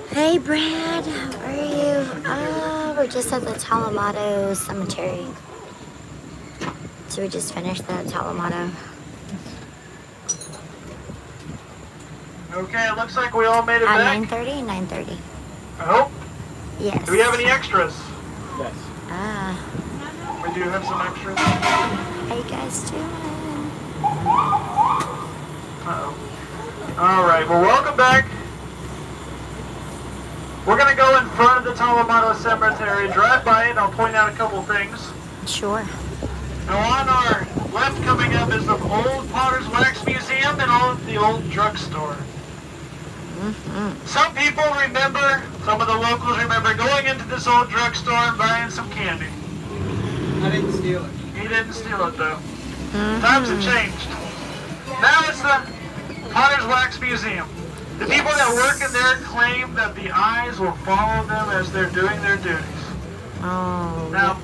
Hey Brad, how are you? Oh, we're just at the Tolomoto Cemetery. So we just finished the Tolomoto. Okay, it looks like we all made it At back. 9:30? 9:30. I hope. Yes. Do we have any extras? Yes. Ah, We do have some extras. how you guys doing? Uh-oh. All right, well, welcome back. We're going to go in front of the Tolomoto Cemetery, drive by it, and I'll point out a couple things. Sure. Now, on our left coming up is the old Potter's Wax Museum and the old drugstore. Some people remember, some of the locals remember going into this old drugstore and buying some candy. I didn't steal it. He didn't steal it, though. Times have changed. Now it's the Potter's Wax Museum. The people that work in there claim that the eyes will follow them as they're doing their duties. Oh, Now,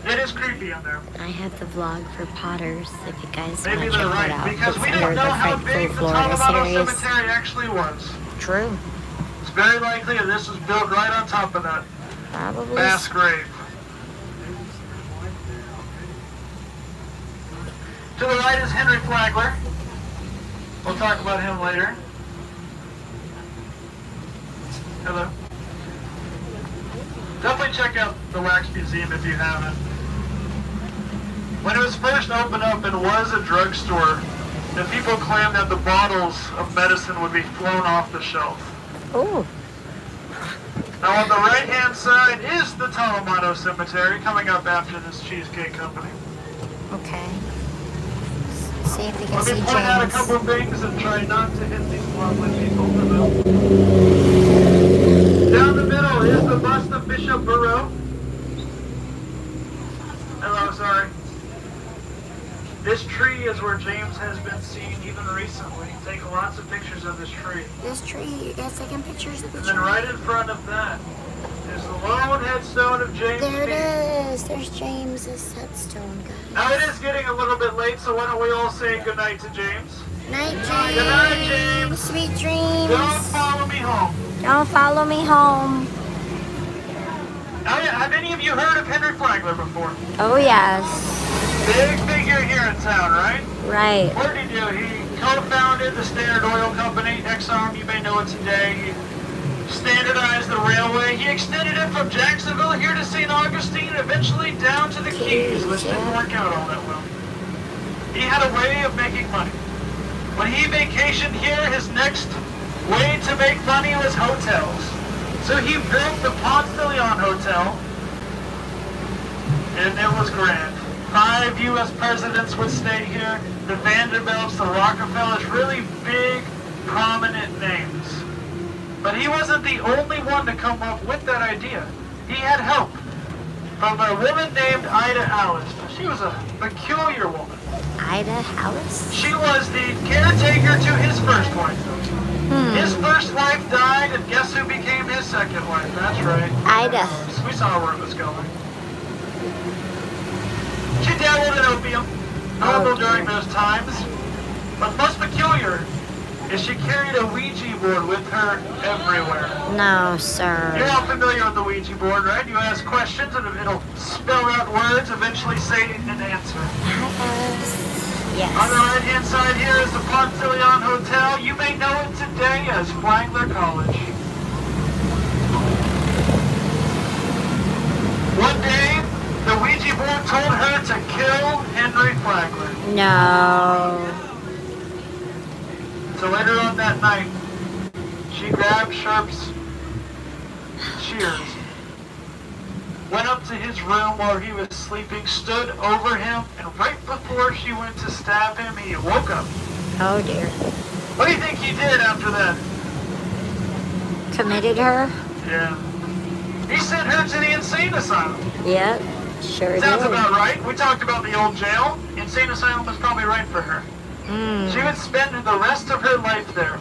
it is creepy in there. I have the vlog for Potters if you guys want Maybe to they're check right, that out. because It's we under don't know the how big Frightful the Florida Tolomoto series. Cemetery actually was. True. It's very likely that this was built right on top of that Probably. mass grave. To the right is Henry Flagler. We'll talk about him later. Hello. Definitely check out the Wax Museum if you haven't. When it was first opened up, it was a drugstore, and people claimed that the bottles of medicine would be flown off the shelf. Ooh. Now on the right-hand side is the Tolomoto Cemetery, coming up after this Cheesecake Company. Okay. See if you can Let see me point out a James. couple things and try not to hit these lovely people. Down the middle is the bust of Bishop Burrow. Hello, sorry. This tree is where James has been seen even recently. Take lots of pictures of this tree. This tree, you guys taking pictures of the And tree? then right in front of that is the lone headstone of James There it Speed. is. There's James's headstone, guys. Now it is getting a little bit late, so why don't we all say goodnight to James? Night, James. Good night, James. Sweet dreams. Don't follow me home. Don't follow me home. Now, have any of you heard of Henry Flagler before? Oh, yes. Big figure here in town, right? Right. What did he do? He co-founded the Standard Oil Company, Exxon, you may know it today. He standardized the railway. He extended it from Jacksonville here to St. Augustine, eventually down to the Keys, which didn't work out all that well. He had a way of making money. When he vacationed here, his next way to make money was hotels. So he built the Poncillion Hotel, and it was grand. 5 U.S. presidents would stay here, the Vanderbilts, the Rockefellers, really big, prominent names. But he wasn't the only one to come up with that idea. He had help from a woman named Ida Alice. She was a peculiar woman. Ida Alice? She was the caretaker to his first wife. His first wife died, and guess who became his second wife? That's right. Ida. We saw where it was going. She dabbled in opium, normal during those times. But most peculiar is she carried a Ouija board with her everywhere. No, You're sir. all familiar with the Ouija board, right? You ask questions and it'll spell out words, eventually say an answer. On the Yes. right-hand side here is the Poncillion Hotel. You may know it today as Flagler College. One day, the Ouija board told her to kill Henry Flagler. No. So later on that night, she grabbed Sharp's shears, went up to his room while he was sleeping, stood over him, and right before she went to stab him, he woke up. Oh dear. What do you think he did after that? Committed her? Yeah. He sent her to the insane asylum. Yep. Sure Sounds did. about right. We talked about the old jail. Insane asylum was probably right for her. Mm. She would spend the rest of her life there.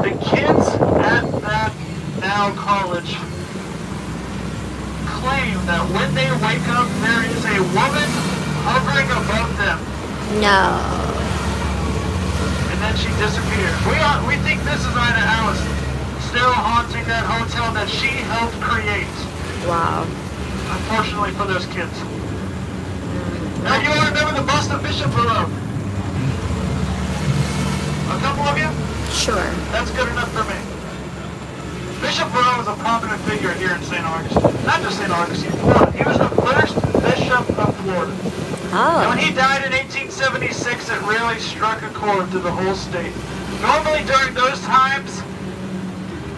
The kids at that now college claim that when they wake up, there is a woman hovering above them, No. and then she disappears. We think this is Ida Alice still haunting that hotel that she helped create, Wow. unfortunately for those kids. Now you all remember the bust of Bishop Barrow? A couple of you? Sure. That's good enough for me. Bishop Barrow was a prominent figure here in St. Augustine. Not just St. Augustine, Florida. He was the first bishop of Florida. And when Oh. he died in 1876, it really struck a chord to the whole state. Normally during those times,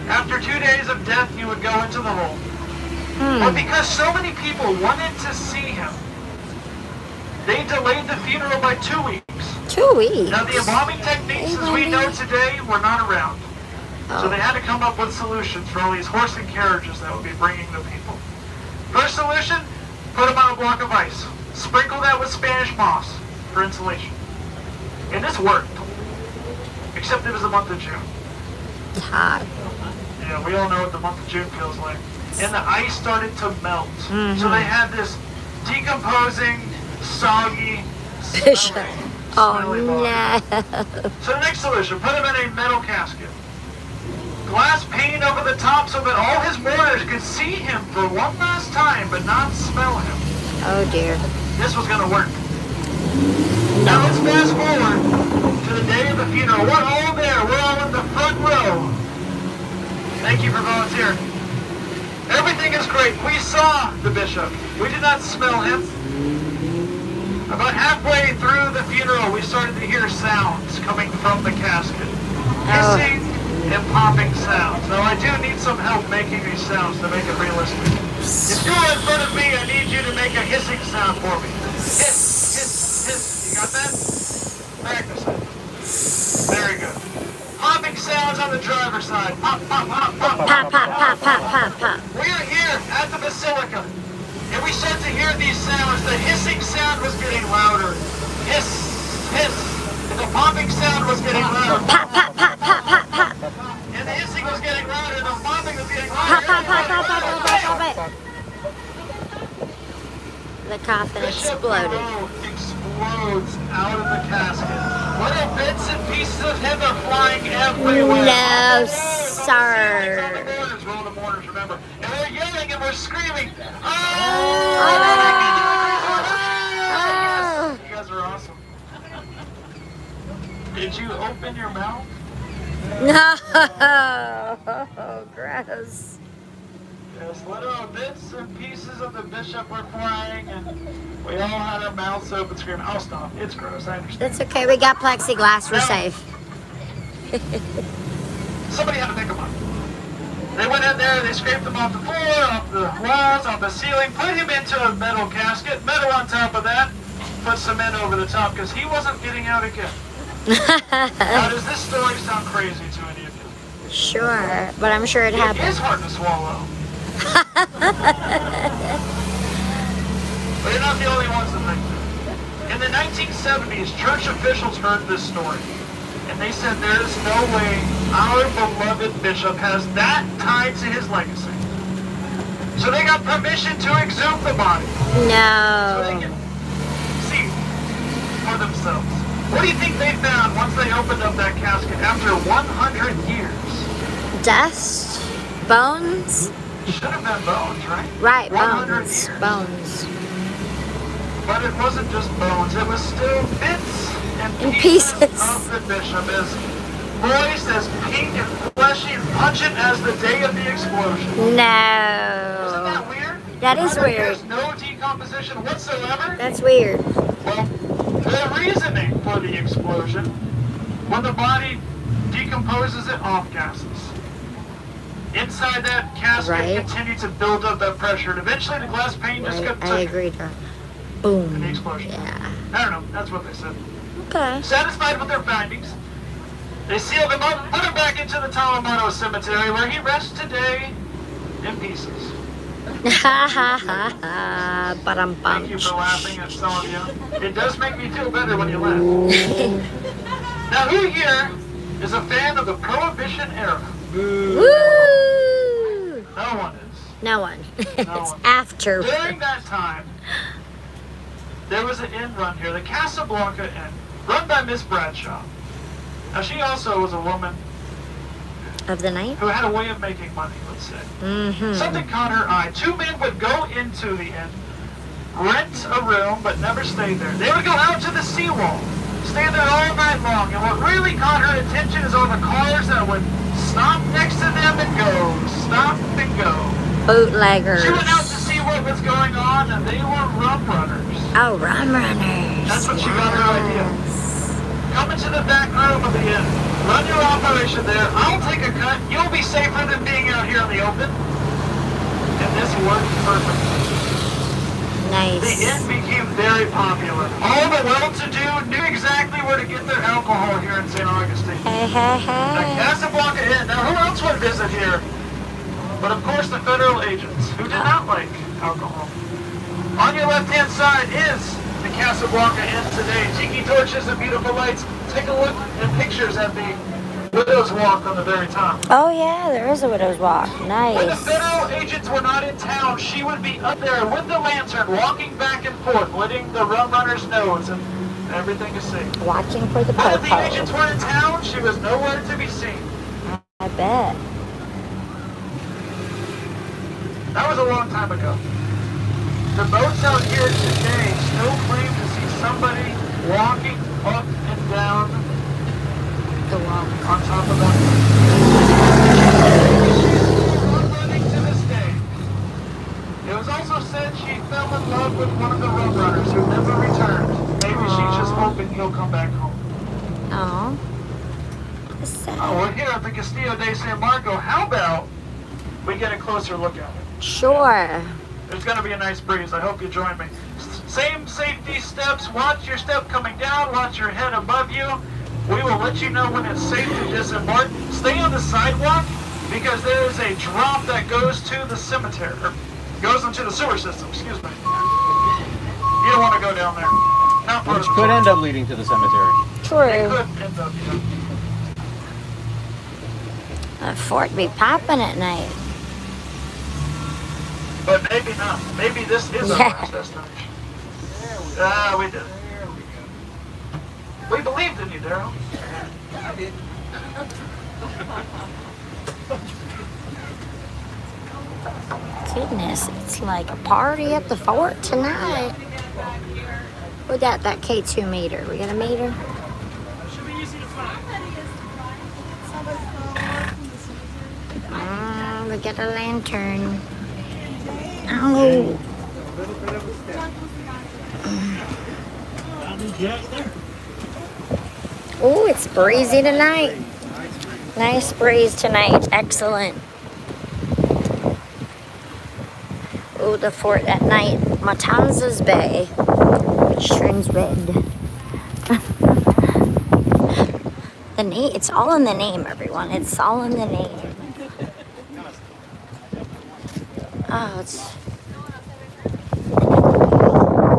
after 2 days of death, he would go into the hole. But because so many people wanted to see him, they delayed the funeral by 2 weeks. 2 weeks. Now, the embalming techniques as we know today were not around. So they had to come up with solutions for all these horse and carriages that would be bringing the people. First solution, put them on a block of ice. Sprinkle that with Spanish moss for insulation. And this worked. Except it was the month of June. It's hot. Yeah, we all know what the month of June feels like. And the ice started to melt. So they had this decomposing, soggy, Bishop. smelly Oh body. no. So the next solution, put him in a metal casket. Glass pane over the top so that all his mourners could see him for one last time but not smell him. Oh dear. This was going to work. Now let's fast forward to the day of the funeral. We're all there. We're all in the front row. Thank you for volunteering. Everything is great. We saw the bishop. We did not smell him. About halfway through the funeral, we started to hear sounds coming from the casket. Hissing and popping sounds. Now, I do need some help making these sounds to make it realistic. If you're in front of me, I need you to make a hissing sound for me. Hiss, hiss, hiss. You got that? Practice it. Very good. Popping sounds on the driver's side. Pop, pop, pop, pop, Pop, pop, pop, pop, pop, pop. We are here at the Basilica, and we start to hear these sounds. The hissing sound was getting louder. Hiss, hiss. And the popping sound was getting louder. Pop, pop, pop, pop, pop, pop. And the hissing was getting louder. The popping was getting Pop, louder. pop, pop, pop, pop, pop, pop, pop. The coffin Bishop exploded. Barrow explodes out of the casket. Little bits and pieces of him are flying everywhere. No, On the sir. mourners, we're all the mourners, remember. And we're yelling and we're screaming. Oh! You guys are awesome. Did you open your mouth? No. Gross. Yes, little bits and pieces of the bishop were flying, and we all had our mouths open screaming. I'll stop. It's gross, I understand. That's okay. We got plexiglass. We're safe. Somebody had to pick them up. They went in there, they scraped them off the floor, off the walls, off the ceiling, put him into a metal casket, metal on top of that, put cement over the top, because he wasn't getting out again. Now, does this story sound crazy to any of you? Sure, but I'm sure it It happened. is hard to swallow. But you're not the only ones that think that. In the 1970s, church officials heard this story, and they said there is no way our beloved bishop has that tied to his legacy. So they got permission to exhume the body, so they No. can see for themselves. What do you think they found once they opened up that casket after 100 years? Dust, bones. Should have been bones, right? Right, 100 bones, years. bones. But it wasn't just bones, it was still bits and In pieces pieces. of the bishop, as moist, as pink and fleshy and pungent as the day of the explosion. Isn't No. that weird? That is 100 weird. years, no decomposition whatsoever? That's weird. Well, the reasoning for the explosion, when the body decomposes, it off gases. Inside that casket Right. continued to build up that pressure, and eventually the glass pane just Right, kept I tugging agree to in the boom. explosion. Yeah. I don't know, that's what they said. Okay. Satisfied with their findings, they sealed him up, put him back into the Tolomoto Cemetery, where he rests today in pieces. Ha ha ha ha. Ba-dum Thank you for bum. laughing at some of you. It does make me feel better when you laugh. Now, who here is a fan of the Prohibition era? Woo! No one is. No one. It's one. after. During that time, there was an inn run here, the Casablanca Inn, run by Miss Bradshaw. Now, she also was a woman Of the night? who had a way of making money, let's say. Mm-hmm. Something caught her eye. Two men would go into the inn, rent a room, but never stay there. They would go out to the seawall, stay there all night long, and what really caught her attention is all the cars that would stop next to them and go, stop and go. Bootleggers. She went out to see what was going on, and they were rum runners. Oh, rum runners. That's what she got her idea. Yes. Come into the back room of the inn. Run your operation there. I'll take a cut. You'll be safer than being out here in the open. And this worked perfectly. Nice. The inn became very popular. All the well-to-do knew exactly where to get their alcohol here in St. Augustine. Hey, hey, The hey. Casablanca Inn. Now, who else would visit here? But of course, the federal agents, who did not like alcohol. On your left-hand side is the Casablanca Inn today. Tiki torches and beautiful lights. Take a look at pictures at the Widow's Walk on the very top. Oh, yeah, there is a widow's walk. When the Nice. federal agents were not in town, she would be up there with the lantern, walking back and forth, letting the rum runners know, and everything is safe. Watching for the But if the agents popo. were in town, she was nowhere to be seen. I bet. That was a long time ago. The boats out here today still claim to see somebody walking up and down The walk. on top of that. Running to this day. It was also said she fell in love with one of the rum runners who never returned. Maybe she's just hoping he'll come back home. Oh. That's Oh, sad. we're here at the Castillo De San Marco. How about we get a closer look at it? Sure. There's going to be a nice breeze. I hope you join me. Same safety steps. Watch your step coming down. Watch your head above you. We will let you know when it's safe to disembark. Stay on the sidewalk because there is a drop that goes to the cemetery, or goes into the sewer system. Excuse me. You don't want to go down there. Not part Which of the could end up leading to the cemetery. It True. could end up, A fort be popping at night. but maybe not. Maybe this is our Yeah. last destination. We did it. We believed in you, Daryl. I did. Goodness, it's like a party at the fort tonight. We got that K2 meter. We got a meter. We got a lantern. Oh. Oh, it's breezy tonight. Nice breeze tonight. Excellent. Oh, the fort at night. Matanzas Bay. Which turns red. The name, it's all in the name, everyone. It's all in the name. Oh,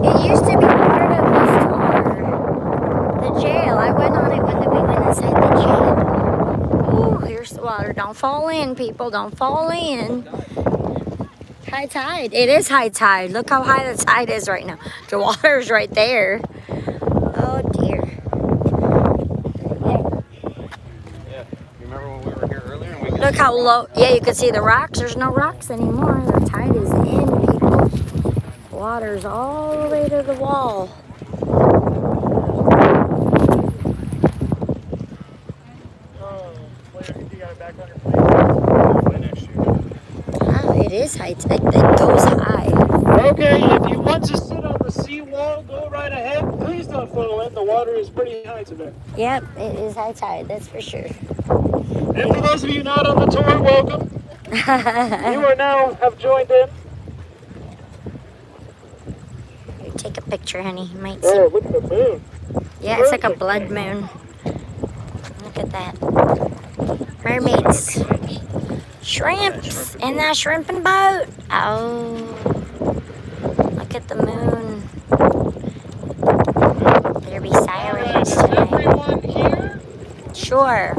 it used to be part of the jail. I went on it when we went inside the jail. Ooh, here's the water. Don't fall in, people. Don't fall in. High tide. It is high tide. Look how high the tide is right now. The water's right there. Oh dear. how low. Yeah, you can see the rocks. There's no rocks anymore. The tide is in, people. Water's all the way to the wall. It is high. It goes high. Okay, if you want to sit on the seawall, go right ahead. Please don't fall in. The water is pretty high today. Yep, it is high tide. That's for sure. And for those of you not on the tour, welcome. You are now have joined in. Here, take a picture, honey. You might see. Oh, look at the moon. Yeah, it's like a blood moon. Look at that. Mermaids. Shrimps in that shrimping boat. Oh, look at the moon. There'll be sirens Is tonight. everyone here? Sure.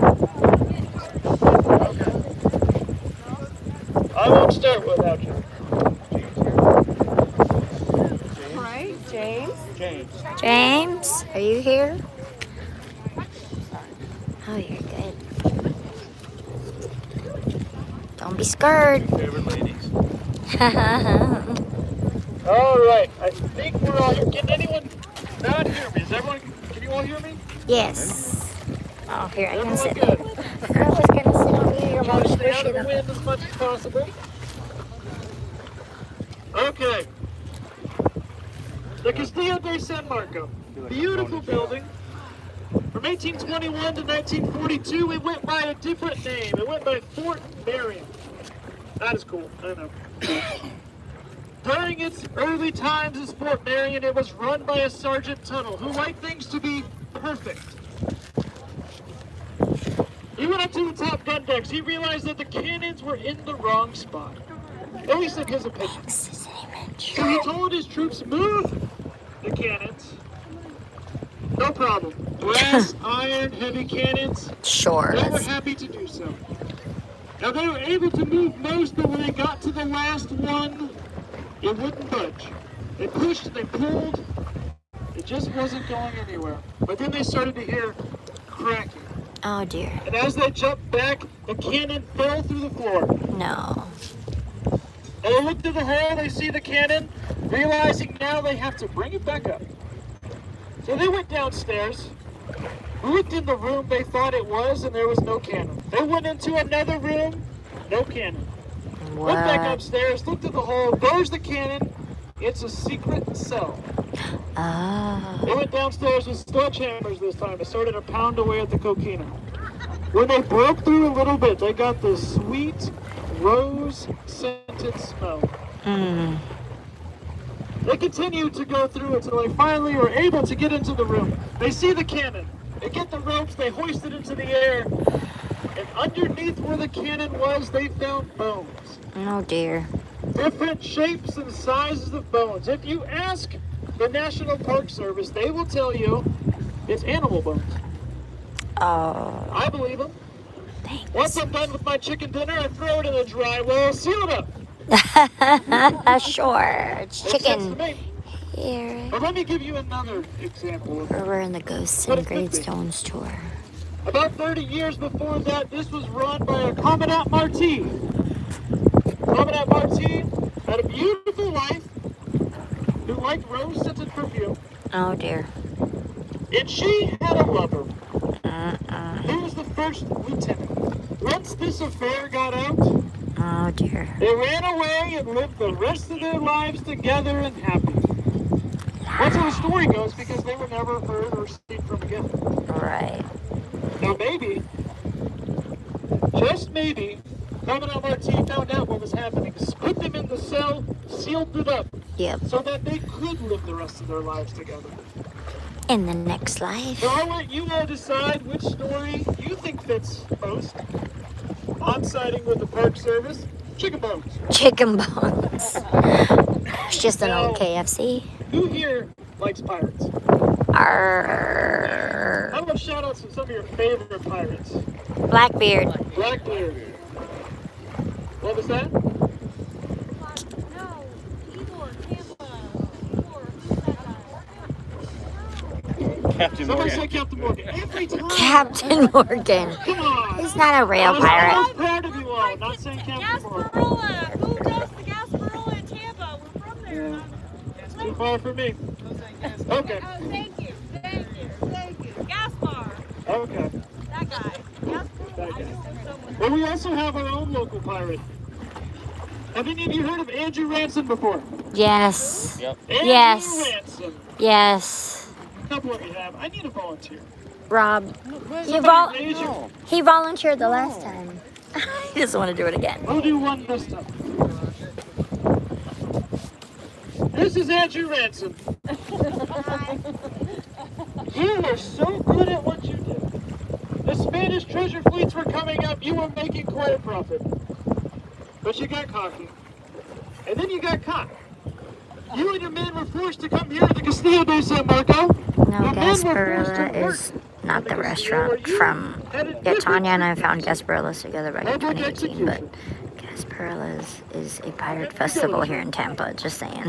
I won't start without you. Right, James? James, are you here? Oh, you're good. Don't be scared. Favorite ladies. All right, I think we're all here. Can anyone not hear me? Is everyone? Can you all hear me? Yes. Oh, here, I can Everyone sit. good? I was going to sit over here. Try to stay out of the wind as much as possible. Okay. The Castillo De San Marco. Beautiful building. From 1821 to 1942, it went by a different name. It went by Fort Marion. That is cool, I know. During its early times as Fort Marion, it was run by a Sergeant Tuttle who liked things to be perfect. He went up to the top gun decks. He realized that the cannons were in the wrong spot. At least in his opinion. So he told his troops, move the cannons. No problem. Brass, iron, heavy cannons. Sure. They were happy to do so. Now they were able to move most, but when they got to the last one, it wouldn't budge. They pushed, they pulled. It just wasn't going anywhere. But then they started to hear cracking. Oh, dear. And as they jumped back, the cannon fell through the floor. No. And they look through the hole, they see the cannon, realizing now they have to bring it back up. So they went downstairs, looked in the room they thought it was, and there was no cannon. They went into another room, no cannon. Went back What? upstairs, looked at the hole, there's the cannon. It's a secret cell. Oh. They went downstairs with sledgehammers this time and started to pound away at the coquina. When they broke through a little bit, they got this sweet, rose-scented smell. Mm. They continued to go through until they finally were able to get into the room. They see the cannon. They get the ropes, they hoist it into the air. And underneath where the cannon was, they found bones. Oh, dear. Different shapes and sizes of bones. If you ask the National Park Service, they will tell you it's animal bones. Oh. I believe them. Thanks. Once I'm done with my chicken dinner, I throw it in a dry well, seal it up. Sure. It's Makes sense to chicken. me. Here. But let me give you another example of We're in the Ghosts and Gravestones tour. About 30 years before that, this was run by a Commandant Marty. Commandant Marty had a beautiful wife who liked rose-scented perfume, Oh, dear. and she had a lover who was the first lieutenant. Once this affair got out, Oh, dear. they ran away and lived the rest of their lives together and happy. That's how the story goes, because they were never heard or seen from again. Right. Now maybe, just maybe, Commandant Marty found out what was happening, put them in the cell, sealed it up, Yep. so that they could live the rest of their lives together. In the next life. So I'll let you all decide which story you think fits most. On sighting with the Park Service, chicken bones. Chicken bones. It's just an old KFC. Who here likes pirates? Arr. How about shout outs to some of your favorite pirates? Blackbeard. Blackbeard. What was that? No, Igor, Tampa, Captain Somebody Morgan. say Captain Morgan. Every time. Captain Morgan. Come on. He's not a real I was pirate. so proud of you Cromwell, not St. Captain Mark. Gasparilla. Who does the Gasparilla in Tampa? We're from there. It's too far for me. Okay. Oh, thank you. Thank you. Thank you. Gaspar. Okay. That guy. Gasparilla. That I guy. know someone. Well, we also have our own local pirate. Have any of you heard of Andrew Ransom before? Yes. Yep. Andrew Yes. Ransom. Yes. A couple of you have. I need a volunteer. Rob, Somebody raise your- he volunteered the last time. He doesn't want to do it again. We'll do one this time. This is Andrew Ransom. You were so good at what you did. The Spanish treasure fleets were coming up. You were making quite a profit. But you got cocky. And then you got caught. You and your men were forced to come here to the Castillo De San Marco. No, Gasparilla is not the restaurant from. Yeah, Tanya and I found Gasparilla's together back in 2018, but Gasparilla's is a pirate festival here in Tampa, just saying.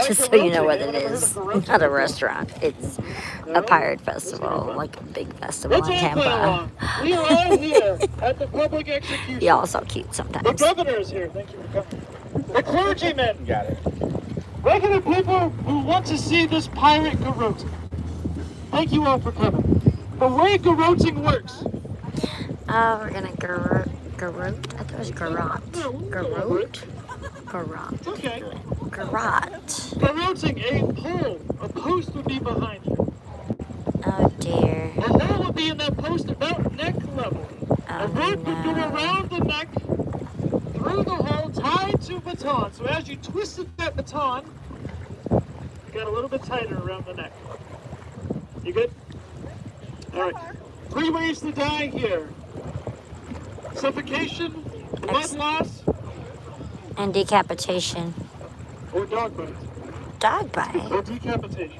Just so you know what it is. Not a restaurant. It's a pirate festival, like a big festival Let's in all play Tampa. along. We are all here at the public execution. Y'all so cute The sometimes. governor is here. Thank you for coming. The clergymen. Got it. Regular people who want to see this pirate garrote. Thank you all for coming. The way garroting works. We're gonna garrote. I thought it was garrote. Garrote? Garrote. Okay. Garrote. Garroting, a post would be behind you. Oh dear. A hole would be in that post about neck level. A rope would go around the neck, through the hole, tied to a baton. So as you twisted that baton, you got a little bit tighter around the neck. You good? All right. 3 ways to die here. Suffocation, blood loss, And decapitation. or dog bite. Dog bite. Or decapitation.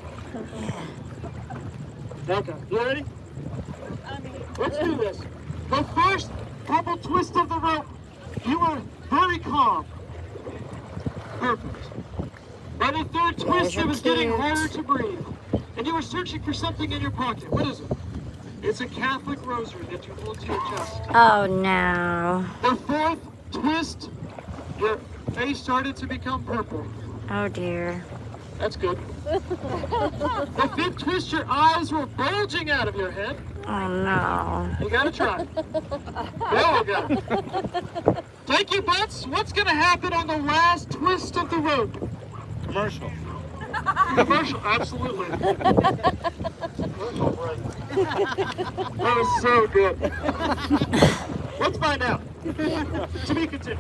Okay, you ready? Let's do this. The first couple twists of the rope, you were very calm. Perfect. By the third twist, it was getting harder to breathe. And you were searching for something in your pocket. What is it? It's a Catholic rosary that you hold to your chest. Oh no. The fourth twist, your face started to become purple. Oh dear. That's good. The fifth twist, your eyes were bulging out of your head. Oh no. You gotta try. There we go. Take your butts. What's gonna happen on the last twist of the rope? Commercial. Commercial, absolutely. Commercial, right. That was so good. Let's find out. To be continued.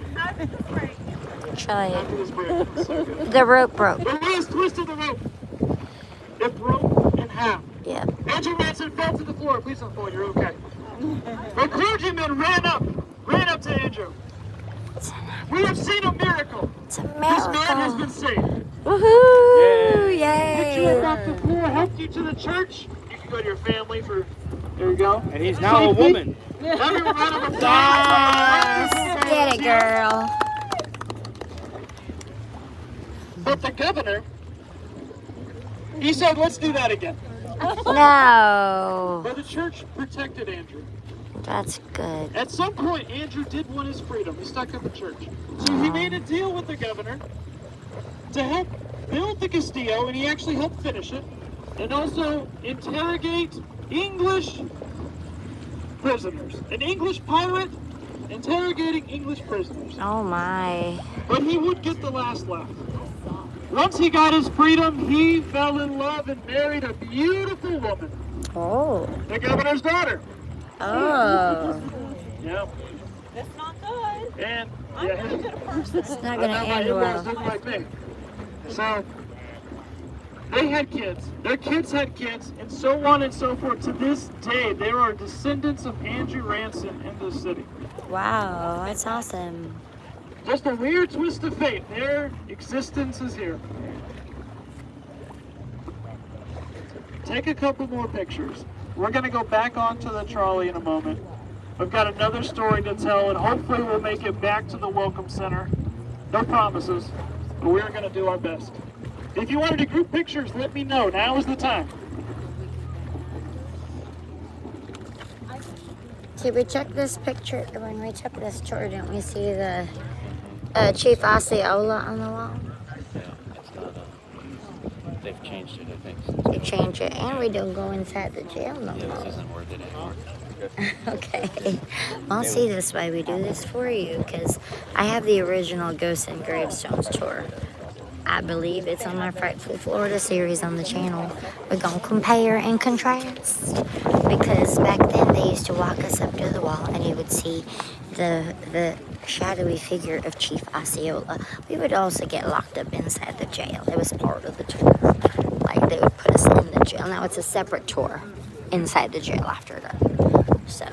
Try it. After this break. So good. The rope broke. The last twist of the rope. It broke in half. Yep. Andrew Ransom fell to the floor. Please don't fall. You're okay. The clergyman ran up to Andrew. We have seen a miracle. It's a This man has miracle. been saved. Woohoo! Picked you up Yay! off the floor, helped you to the church. You can go to your family for. There you go. And he's now a woman. Everyone round of applause. Get it, girl. But the governor, he said, let's do that again. No. But the church protected Andrew. That's good. At some point, Andrew did want his freedom. He stuck at the church. So he made a deal with the governor to help build the Castillo, and he actually helped finish it, and also interrogate English prisoners. An English pirate interrogating English prisoners. Oh my. But he would get the last laugh. Once he got his freedom, he fell in love and married a beautiful woman, Oh. the governor's daughter. Oh. Yeah. That's not good. And I'm yeah, not a good person. It's not I gonna know my end in-laws well. didn't like me. So they had kids. Their kids had kids, and so on and so forth. To this day, there are descendants of Andrew Ransom in this city. Wow, that's awesome. Just a weird twist of fate. Their existence is here. Take a couple more pictures. We're going to go back onto the trolley in a moment. We've got another story to tell, and hopefully we'll make it back to the Welcome Center. No promises, but we're going to do our best. If you wanted to group pictures, let me know. Now is the time. See, we took this picture when we took this tour. Didn't we see the Chief Osceola on the wall? Yeah, it's not they've changed it, I think. We changed it, and we don't go inside the jail no Yeah, more. this isn't worth it anymore. Okay. I'll see this why we do this for you, because I have the original Ghosts and Gravestones tour. I believe it's on my Frightful Florida series on the channel. We're going to compare and contrast. Because back then they used to walk us up to the wall and you would see the shadowy figure of Chief Osceola. We would also get locked up inside the jail. It was part of the tour. Like they would put us in the jail. Now it's a separate tour inside the jail after that. So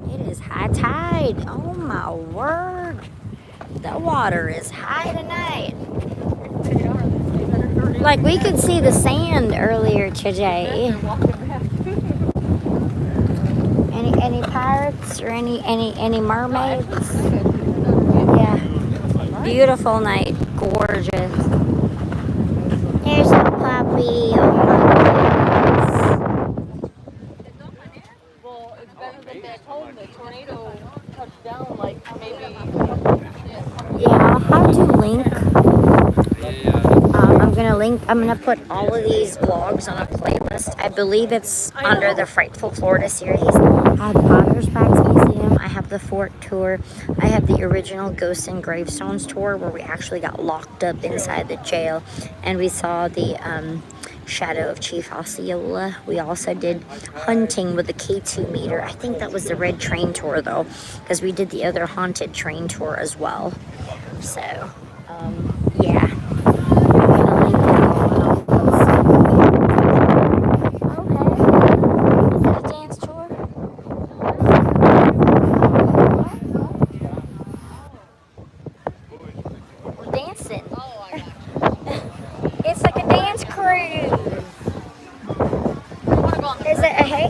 it is high tide. Oh my word. The water is high tonight. Like we could see the sand earlier today. Any pirates or any mermaids? Yeah. Beautiful night. Gorgeous. There's a puppy. Oh my goodness. Well, it's better than they told the tornado touched down like maybe. Yeah, I'll have to link. I'm gonna put all of these vlogs on a playlist. I believe it's under the Frightful Florida series. I have Potter's Museum. I have the Fort tour. I have the original Ghosts and Gravestones tour where we actually got locked up inside the jail and we saw the shadow of Chief Osceola. We also did hunting with the K2 meter. I think that was the red train tour though, because we did the other haunted train tour as well. So, yeah.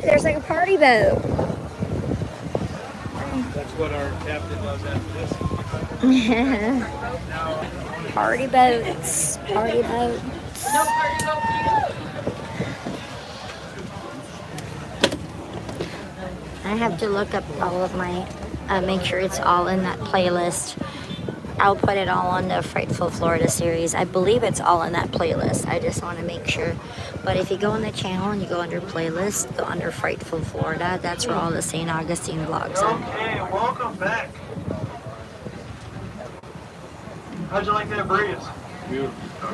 There's like a party boat. That's what our captain does after this. Party boats. Party boats. I have to look up all of my, make sure it's all in that playlist. I'll put it all on the Frightful Florida series. I believe it's all in that playlist. I just want to make sure. But if you go on the channel and you go under playlist, go under Frightful Florida, that's where all the St. Augustine vlogs are. Okay, welcome back. How'd you like that breeze?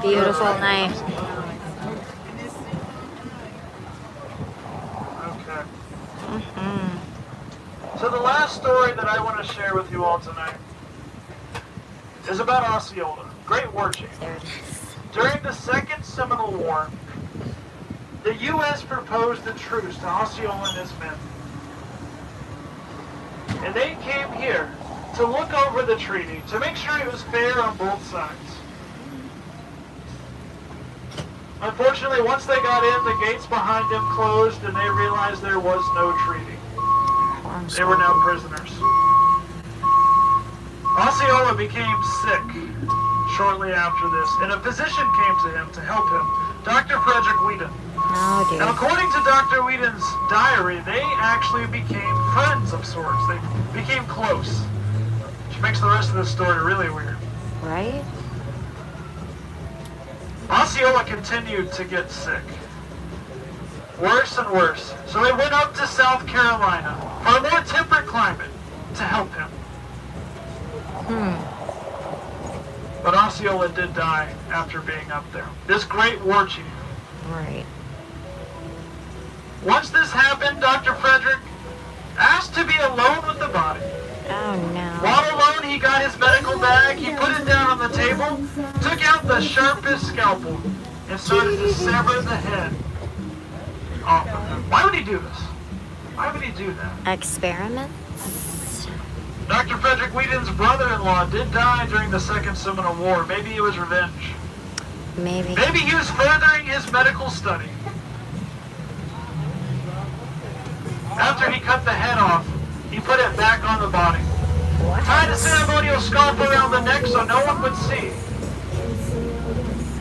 Beautiful night. Okay. So the last story that I want to share with you all tonight is about Osceola, great warchief. There it is. During the Second Seminole War, the U.S. proposed a truce to Osceola and his men. And they came here to look over the treaty, to make sure it was fair on both sides. Unfortunately, once they got in, the gates behind them closed and they realized there was no treaty. They were now prisoners. Osceola became sick shortly after this, and a physician came to him to help him, Dr. Frederick Whedon. Oh, dear. And according to Dr. Whedon's diary, they actually became friends of sorts. They became close, which makes the rest of the story really weird. Right? Osceola continued to get sick. Worse and worse. So they went up to South Carolina for a more temperate climate to help him. But Osceola did die after being up there. This great war chief. Right. Once this happened, Dr. Frederick asked to be alone with the body. Oh, no. While alone, he got his medical bag, he put it down on the table, took out the sharpest scalpel, and started to sever the head off of him. Why would he do this? Why would he do that? Experiments? Dr. Frederick Whedon's brother-in-law did die during the Second Seminole War. Maybe it was revenge. Maybe. Maybe he was furthering his medical study. After he cut the head off, he put it back on the body. Tied a ceremonial scarf around the neck so no one would see.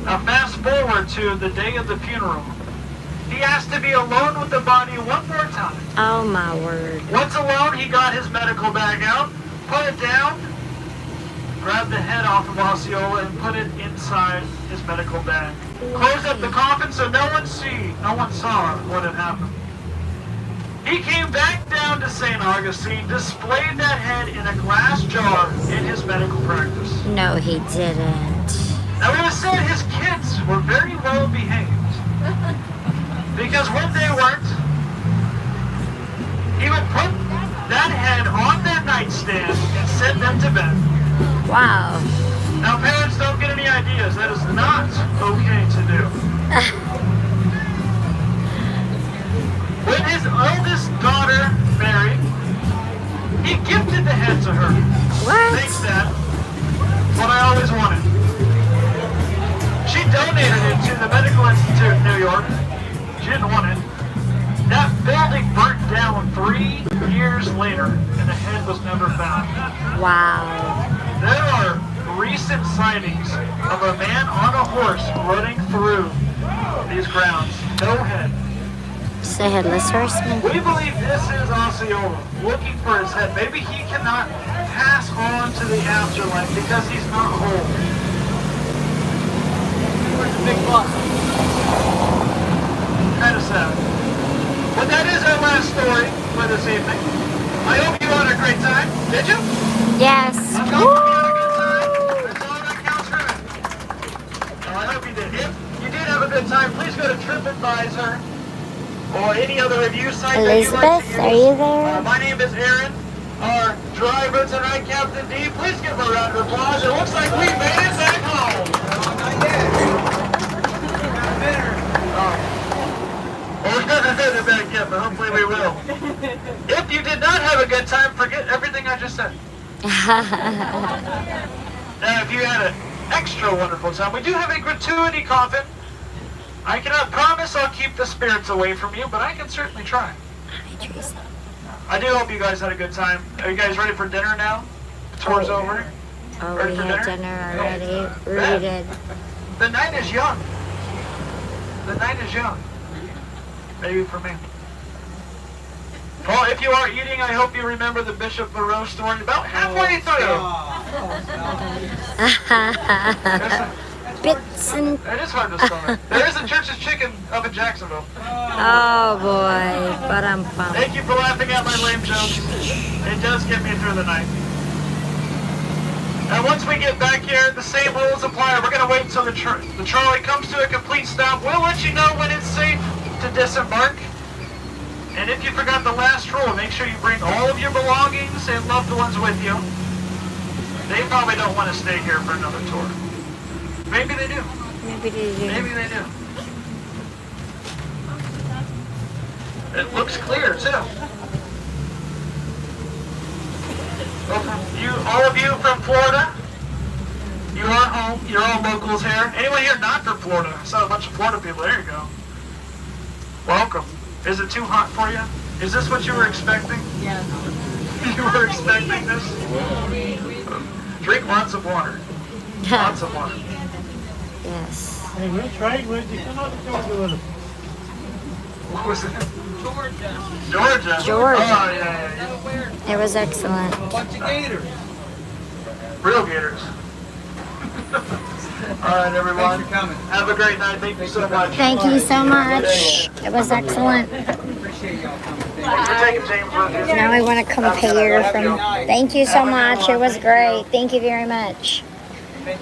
Now fast forward to the day of the funeral. he asked to be alone with the body one more time. Oh my word. Once alone, he got his medical bag out, put it down, grabbed the head off of Osceola and put it inside his medical bag. Closed up the coffin so no one saw what had happened. He came back down to St. Augustine, displayed that head in a glass jar in his medical practice. No, he didn't. Now it was said his kids were very well behaved. Because when they weren't, he would put that head on their nightstand and send them to bed. Wow. Now parents, don't get any ideas. That is not okay to do. When his oldest daughter married, he gifted the head to her. What? Thanks, Dad. What I always wanted. She donated it to the Medical Institute in New York. She didn't want it. That building burnt down 3 years later, and the head was never found. Wow. There are recent sightings of a man on a horse running through these grounds. No head. It's a headless horseman. We believe this is Osceola looking for his head. Maybe he cannot pass on to the afterlife because he's not whole. Where's the big boss? Kind of sad. But that is our last story for this evening. I hope you had a great time. Did you? Yes. I hope you had a good time. That's all that counts for me. Well, I hope you did. If you did have a good time, please go to TripAdvisor or any other review site that you like Elizabeth, to use. are you there? My name is Aaron. Our driver tonight, Captain D. Please give him a round of applause. It looks like we made it back home. Well, we haven't made it back yet, but hopefully we will. If you did not have a good time, forget everything I just said. Now, if you had an extra wonderful time, we do have a gratuity coffin. I cannot promise I'll keep the spirits away from you, but I can certainly try. I do hope you guys had a good time. Are you guys ready for dinner now? The tour's over. Oh, Ready we for had dinner? dinner already. Rudy did. The night is young. The night is young. Maybe for me. Well, if you are eating, I hope you remember the Bishop Moreau story about halfway through. Bits and... It is hard to stomach. There is a Church's Chicken up in Jacksonville. Oh boy, but I'm pumped. Thank you for laughing at my lame jokes. It does get me through the night. And once we get back here, the same rules apply. We're going to wait until the trolley comes to a complete stop. We'll let you know when it's safe to disembark. And if you forgot the last rule, make sure you bring all of your belongings and loved ones with you. They probably don't want to stay here for another tour. Maybe they do. Maybe they do. Maybe they do. It looks clear too. All of you from Florida, you are home. You're all locals here. Anyone here not from Florida? I saw a bunch of Florida people. There you go. Welcome. Is it too hot for you? Is this what you were expecting? Yeah. You were expecting this? Drink lots of water. Lots of water. Yes. Hey, which right? Where'd you come up to Georgia with us? What was it? Georgia. Georgia. Georgia. Oh, yeah. It was excellent. A bunch of gators. Real gators. All right, everyone. Thanks for coming. Have a great night. Thank you so much. Thank you so much. It was excellent. Appreciate y'all coming. Thanks for taking James with you. Now I want to compare from... Thank you so much. It was great. Thank you very much.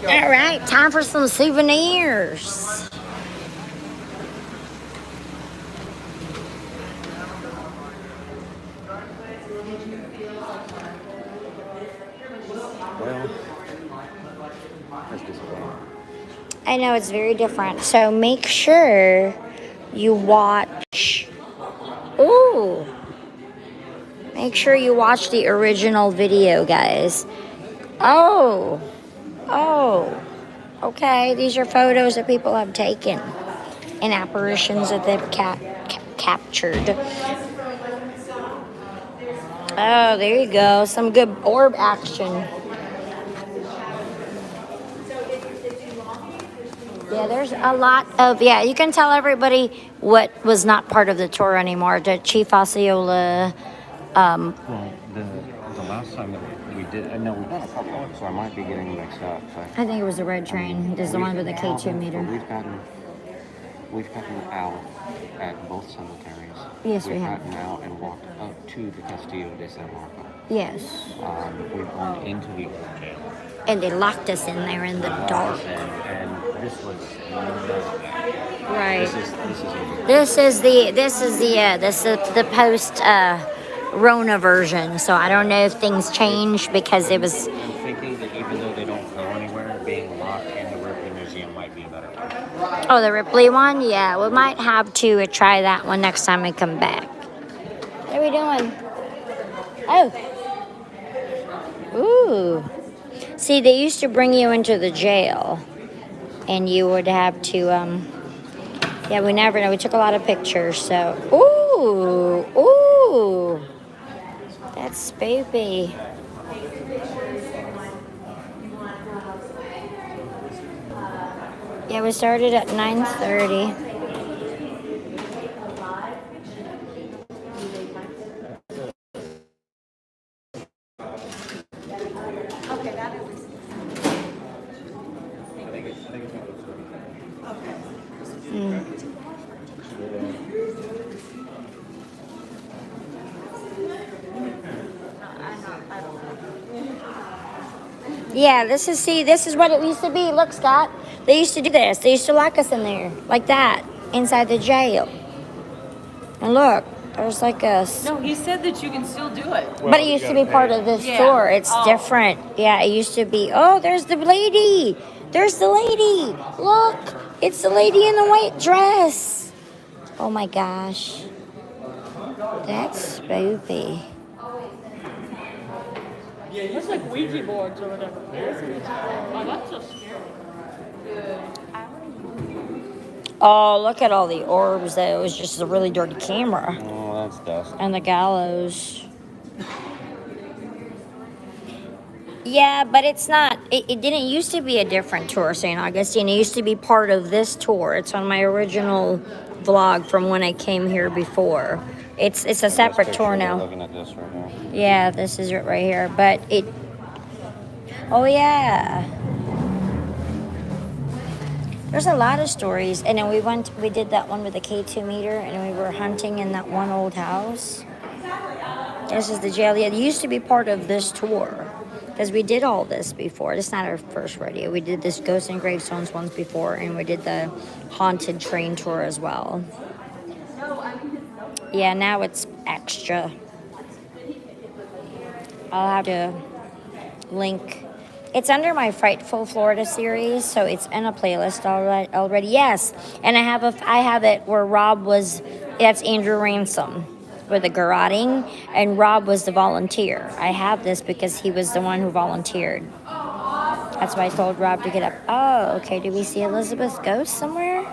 All right, time for some souvenirs. Well, that's disappointing. I know it's very different. So make sure you watch. Ooh. Make sure you watch the original video, guys. Oh. Okay. These are photos that people have taken and apparitions that they've captured. Oh, there you go. Some good orb action. Yeah, there's a lot of, yeah, you can tell everybody what was not part of the tour anymore. The Chief Osceola, Well, the last time that we did, no, we've done a couple, so I might be getting mixed up. But I think it was the red train. This is the one with the K2 meter. We've gotten out at both cemeteries. Yes, we have. We've gotten out and walked up to the Castillo De San Marco. Yes. We've gone into the old jail. And they locked us in there in the dark. And this was Right. This is the post Rona version. So I don't know if things changed because it was. I'm thinking that even though they don't go anywhere, being locked in the Ripley Museum might be a better time. Oh, the Ripley one? Yeah, we might have to try that one next time we come back. What are we doing? Oh. Ooh. See, they used to bring you into the jail, and you would have to, yeah, we never know. We took a lot of pictures, so. Ooh. That's spooky. Yeah, we started at 9:30. Yeah, this is what it used to be. Look, Scott, they used to do this. They used to lock us in there like that inside the jail. And look, there's like a. No, he said that you can still do it. But it used to be part of this tour. It's different. Yeah, it used to be. Oh, there's the lady. There's the lady. Look, it's the lady in the white dress. Oh my gosh, that's spooky. It's like Ouija boards or whatever. Oh, that's so scary. Oh, look at all the orbs. That it was just a really dirty camera. Oh, that's dust. And the gallows. Yeah, but it's not. It didn't used to be a different tour, St. Augustine. It used to be part of this tour. It's on my original vlog from when I came here before. It's a separate tour now. Looking at this right now. Yeah, this is it right here. But it. Oh yeah. There's a lot of stories, and then we did that one with the K2 meter, and we were hunting in that one old house. This is the jail. Yeah, it used to be part of this tour, because we did all this before. It's not our first rodeo. We did this Ghosts and Gravestones once before, and we did the haunted train tour as well. Yeah, now it's extra. I'll have to link. It's under my Frightful Florida series, so it's in a playlist already. Yes, and I have it where Rob was. That's Andrew Ransom with the garroting, and Rob was the volunteer. I have this because he was the one who volunteered. That's why I told Rob to get up. Oh, okay. Do we see Elizabeth's ghost somewhere?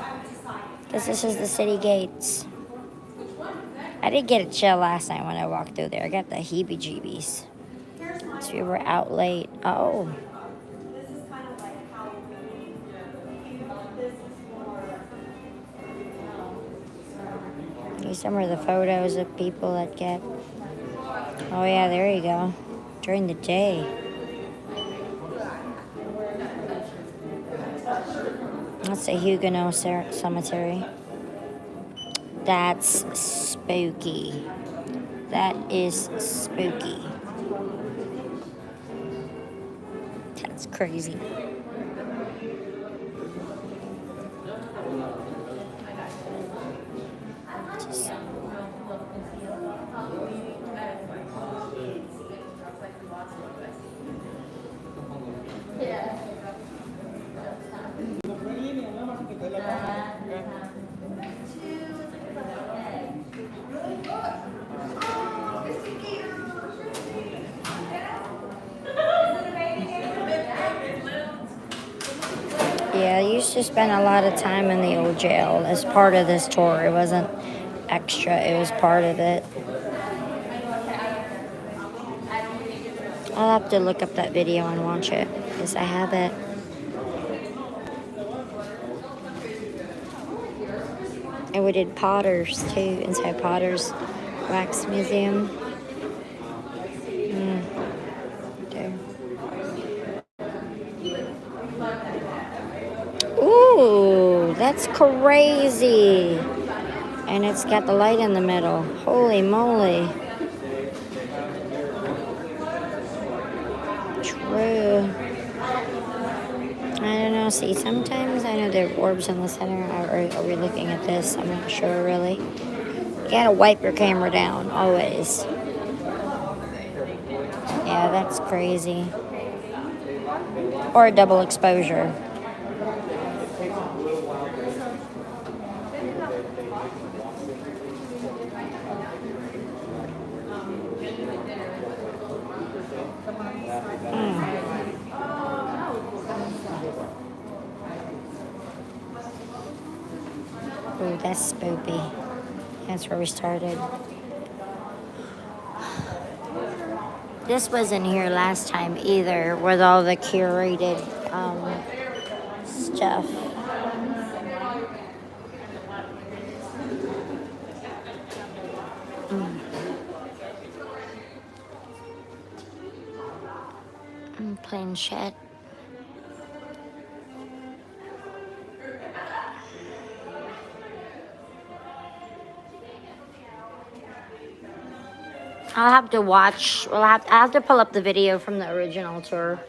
Because this is the city gates. I did get a chill last night when I walked through there. I got the heebie-jeebies. So we were out late. Oh. These some are the photos of people that get. Oh yeah, there you go. During the day. That's the Huguenot Cemetery. That's spooky. That is spooky. That's crazy. Yeah, I used to spend a lot of time in the old jail as part of this tour. It wasn't extra, it was part of it. I'll have to look up that video and watch it because I have it. And we did Potter's too, inside Potter's Wax Museum. Okay. Ooh, that's crazy. And it's got the light in the middle. Holy moly. True. I don't know. See, sometimes I know there are orbs in the center. Are we looking at this? I'm not sure, really. You gotta wipe your camera down, always. Yeah, that's crazy. Or a double exposure. Ooh, that's spoopy. That's where we started. This wasn't here last time either, with all the curated stuff. Planchette. I'll have to watch. Well, I have to pull up the video from the original tour.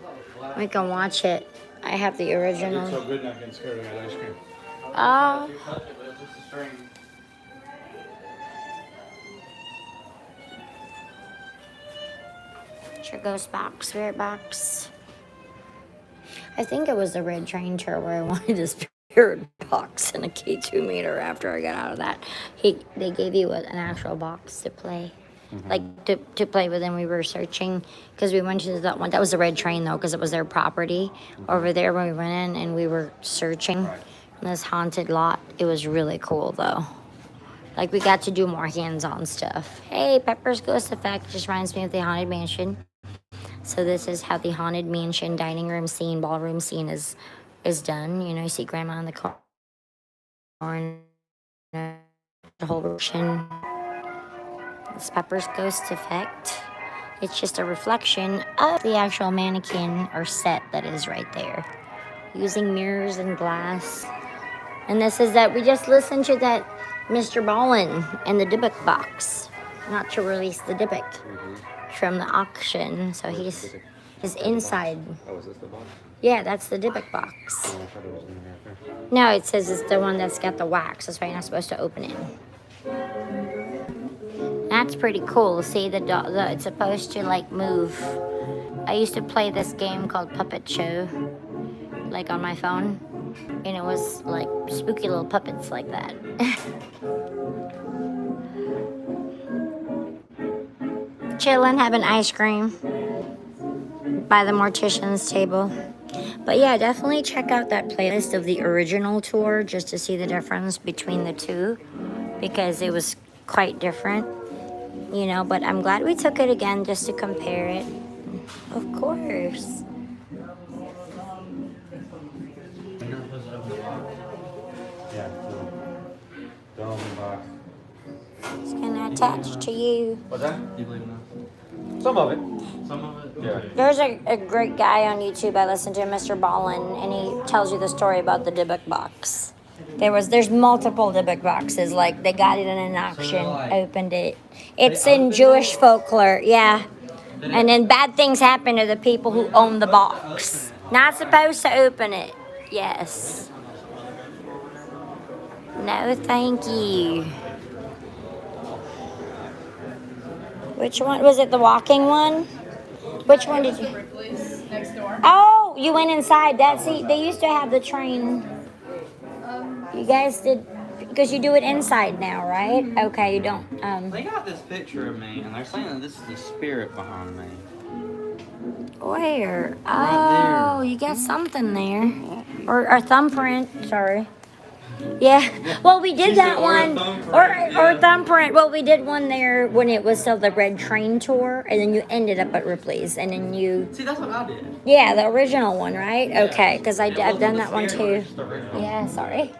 We can watch it. I have the original. It's so good not getting scared of that ice cream. Oh. It's your ghost box, spirit box. I think it was the red train tour where I wanted a spirit box and a K2 meter after I got out of that. They gave you an actual box to play. Like to play with, and we were searching because we went to that one. That was the red train though, because it was their property over there when we went in, and we were searching in this haunted lot. It was really cool though. Like we got to do more hands-on stuff. Hey, Pepper's Ghost Effect just reminds me of the Haunted Mansion. So this is how the Haunted Mansion dining room scene, ballroom scene is done. You know, you see Grandma in the car, and the whole version. It's Pepper's Ghost Effect. It's just a reflection of the actual mannequin or set that is right there, using mirrors and glass. And this is that we just listened to that Mr. Ballin and the Dybbuk box, not to release the Dybbuk from the auction. So his inside. Oh, is this the box? Yeah, that's the Dybbuk box. Oh, I thought it was in there. No, it says it's the one that's got the wax. That's why you're not supposed to open it. That's pretty cool. See, it's supposed to like move. I used to play this game called Puppet Show, like on my phone, and it was like spooky little puppets like that. Chillin', having ice cream by the mortician's table. But yeah, definitely check out that playlist of the original tour just to see the difference between the two, because it was quite different. You know, but I'm glad we took it again just to compare it. Of course. Yeah, dome box. It's gonna attach to you. What's that? Do you believe in that? Some of it. Some of it? Yeah. There's a great guy on YouTube I listen to, Mr. Ballin, and he tells you the story about the Dybbuk box. There's multiple Dybbuk boxes. Like they got it in an auction, opened it. It's in Jewish folklore, yeah. And then bad things happen to the people who own the box. Not supposed to open it. Yes. No, thank you. Which one was it? The walking one? Which one did you? Next door. Oh, you went inside. They used to have the train. You guys did, because you do it inside now, right? Okay, you don't. They got this picture of me, and they're saying that this is the spirit behind me. Where? Right Oh, you got something there, or a thumbprint. Sorry. Yeah. Well, we did that one, or thumbprint. Well, we did one there when it was still the Red Train tour, and then you ended up at Ripley's, and then you. See, that's what I did. Yeah, the original one, right? Yeah. Okay, because I've done that one too. Just the original. Yeah, sorry.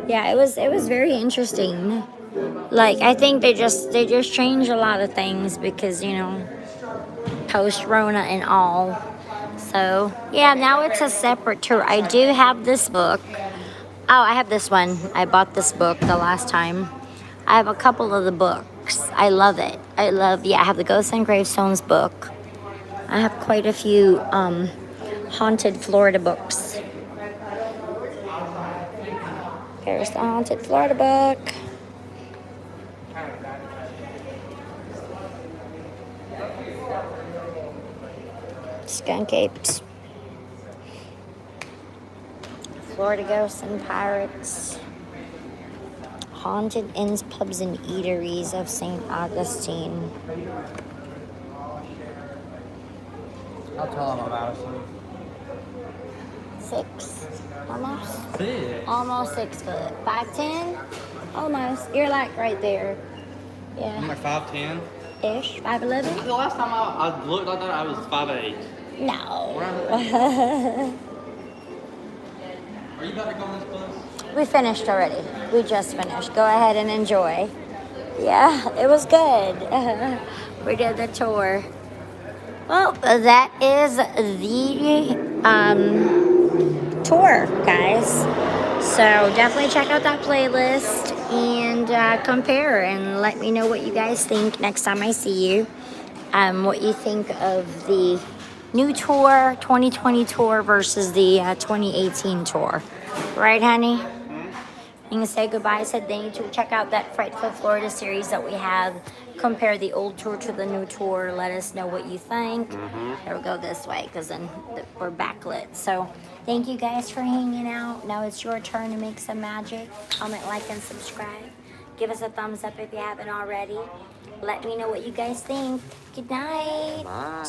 Yeah, it was very interesting. Like I think they just changed a lot of things because post Rona and all. So yeah, now it's a separate tour. I do have this book. Oh, I have this one. I bought this book the last time. I have a couple of the books. I love it. I have the Ghosts and Gravestones book. I have quite a few haunted Florida books. Here's the haunted Florida book. Skunk apes. Florida Ghosts and Pirates. Haunted Inns, Pubs, and Eateries of St. Augustine. How tall am I, Madison? 6. Almost. 6. Almost 6 foot. 5'10"? Almost. You're like right there. I'm Yeah. like 5'10". Ish. 5'11"? The last time I looked like that, I was 5'8". No. Are you about to go on this bus? We finished already. We just finished. Go ahead and enjoy. Yeah, it was good. We did the tour. Well, that is the tour, guys. So definitely check out that playlist and compare and let me know what you guys think next time I see you. What you think of the new tour, 2020 tour versus the 2018 tour. Right, honey? You can say goodbye. Said they need to check out that Frightful Florida series that we have. Compare the old tour to the new tour. Let us know what you think. Here we go this way because then we're backlit. So thank you guys for hanging out. Now it's your turn to make some magic. Comment, like, and subscribe. Give us a thumbs up if you haven't already. Let me know what you guys think. Good night. Bye.